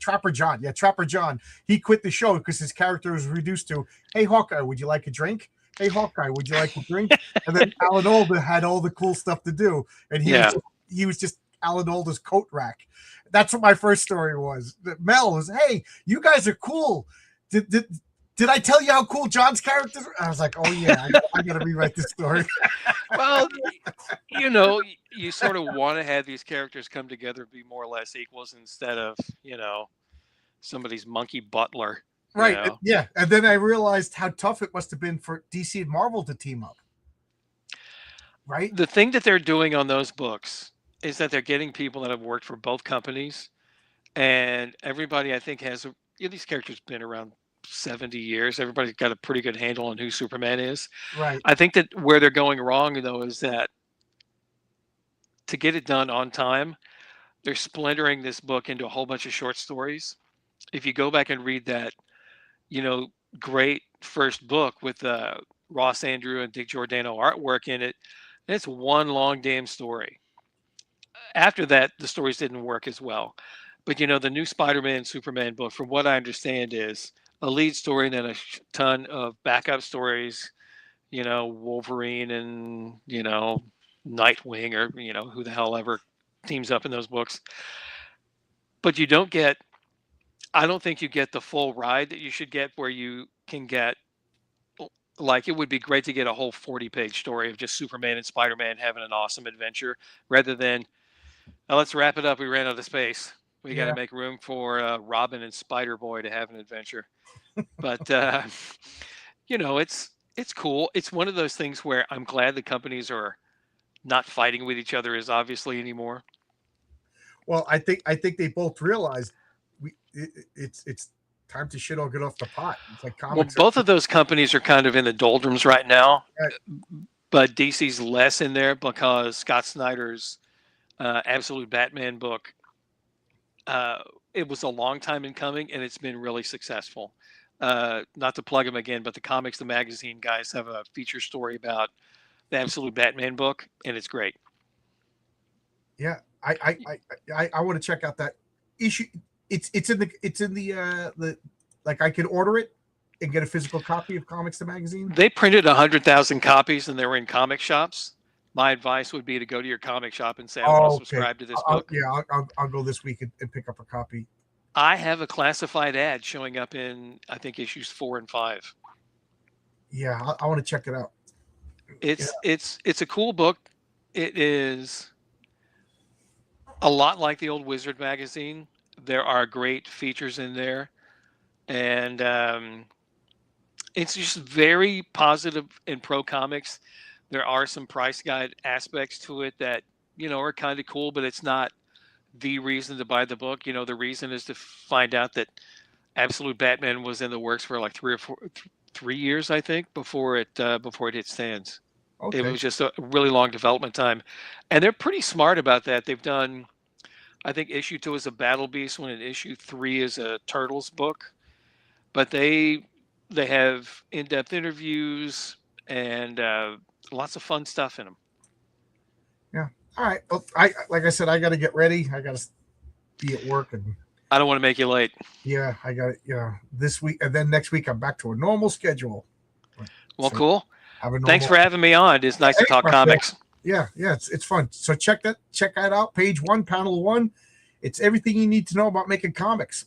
S1: Trapper John. Yeah, Trapper John. He quit the show because his character was reduced to, "Hey Hawkeye, would you like a drink? Hey Hawkeye, would you like a drink?" And then Alan Alda had all the cool stuff to do, and he was just Alan Alda's coat rack. That's what my first story was. Mel was, "Hey, you guys are cool. Did I tell you how cool John's character?" I was like, "Oh yeah, I got to rewrite this story."
S2: Well, you sort of want to have these characters come together and be more or less equals instead of, somebody's monkey butler.
S1: Right. Yeah. And then I realized how tough it must have been for DC and Marvel to team up. Right.
S2: The thing that they're doing on those books is that they're getting people that have worked for both companies, and everybody I think has these characters been around 70 years. Everybody's got a pretty good handle on who Superman is.
S1: Right.
S2: I think that where they're going wrong though is that to get it done on time, they're splintering this book into a whole bunch of short stories. If you go back and read that, great first book with Ross Andrew and Dick Giordano artwork in it, it's one long damn story. After that, the stories didn't work as well. But the new Spider-Man Superman book, from what I understand, is a lead story and then a ton of backup stories. Wolverine and Nightwing, or who the hell ever teams up in those books. But you don't get I don't think you get the full ride that you should get, where you can get, like, it would be great to get a whole 40-page story of just Superman and Spider-Man having an awesome adventure, rather than, "Now let's wrap it up. We ran out of space. We got to
S1: Yeah.
S2: make room for Robin and Spider Boy to have an adventure." But it's cool. It's one of those things where I'm glad the companies are not fighting with each other as obviously anymore.
S1: Well, I think they both realized it's time to shit all get off the pot. It's like
S2: Well,
S1: comics are.
S2: both of those companies are kind of in the doldrums right now,
S1: Right.
S2: but DC's less in there because Scott Snyder's Absolute Batman book, it was a long time in coming, and it's been really successful. Not to plug them again, but the Comics the Magazine guys have a feature story about the Absolute Batman book, and it's great.
S1: Yeah, I want to check out that issue. It's in the like I could order it and get a physical copy of Comics the Magazine.
S2: They printed 100,000 copies, and they were in comic shops. My advice would be to go to your comic shop and say, "I want to
S1: Okay.
S2: subscribe to this book."
S1: Yeah, I'll go this week and pick up a copy.
S2: I have a classified ad showing up in, I think, issues 4 and 5.
S1: Yeah, I want to check it out.
S2: It's a cool book. It is a lot like the old Wizard magazine. There are great features in there, and it's just very positive and pro comics. There are some price guide aspects to it that are kind of cool, but it's not the reason to buy the book. The reason is to find out that Absolute Batman was in the works for like 3 years, I think, before it hit stands.
S1: Okay.
S2: It was just a really long development time, and they're pretty smart about that. They've done, I think, issue 2 is a Battle Beast one, and issue 3 is a Turtles book, but they have in-depth interviews and lots of fun stuff in them.
S1: Yeah. All right. Well, I like I said, I got to get ready. I got to be at work, and
S2: I don't want to make you late.
S1: yeah, I got it. Yeah, this week and then next week I'm back to a normal schedule.
S2: Well,
S1: So,
S2: cool.
S1: have a normal,
S2: Thanks for having me on. It's nice to talk
S1: Hey,
S2: comics.
S1: Yeah, it's fun. So check that out. Page 1, panel 1. It's everything you need to know about making comics.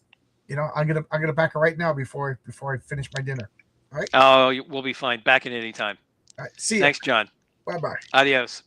S1: I'm gonna back it right now before I finish my dinner. All right.
S2: Oh, we'll be fine. Back in any time.
S1: All right. See you.
S2: Thanks, John.
S1: Bye-bye.
S2: Adios.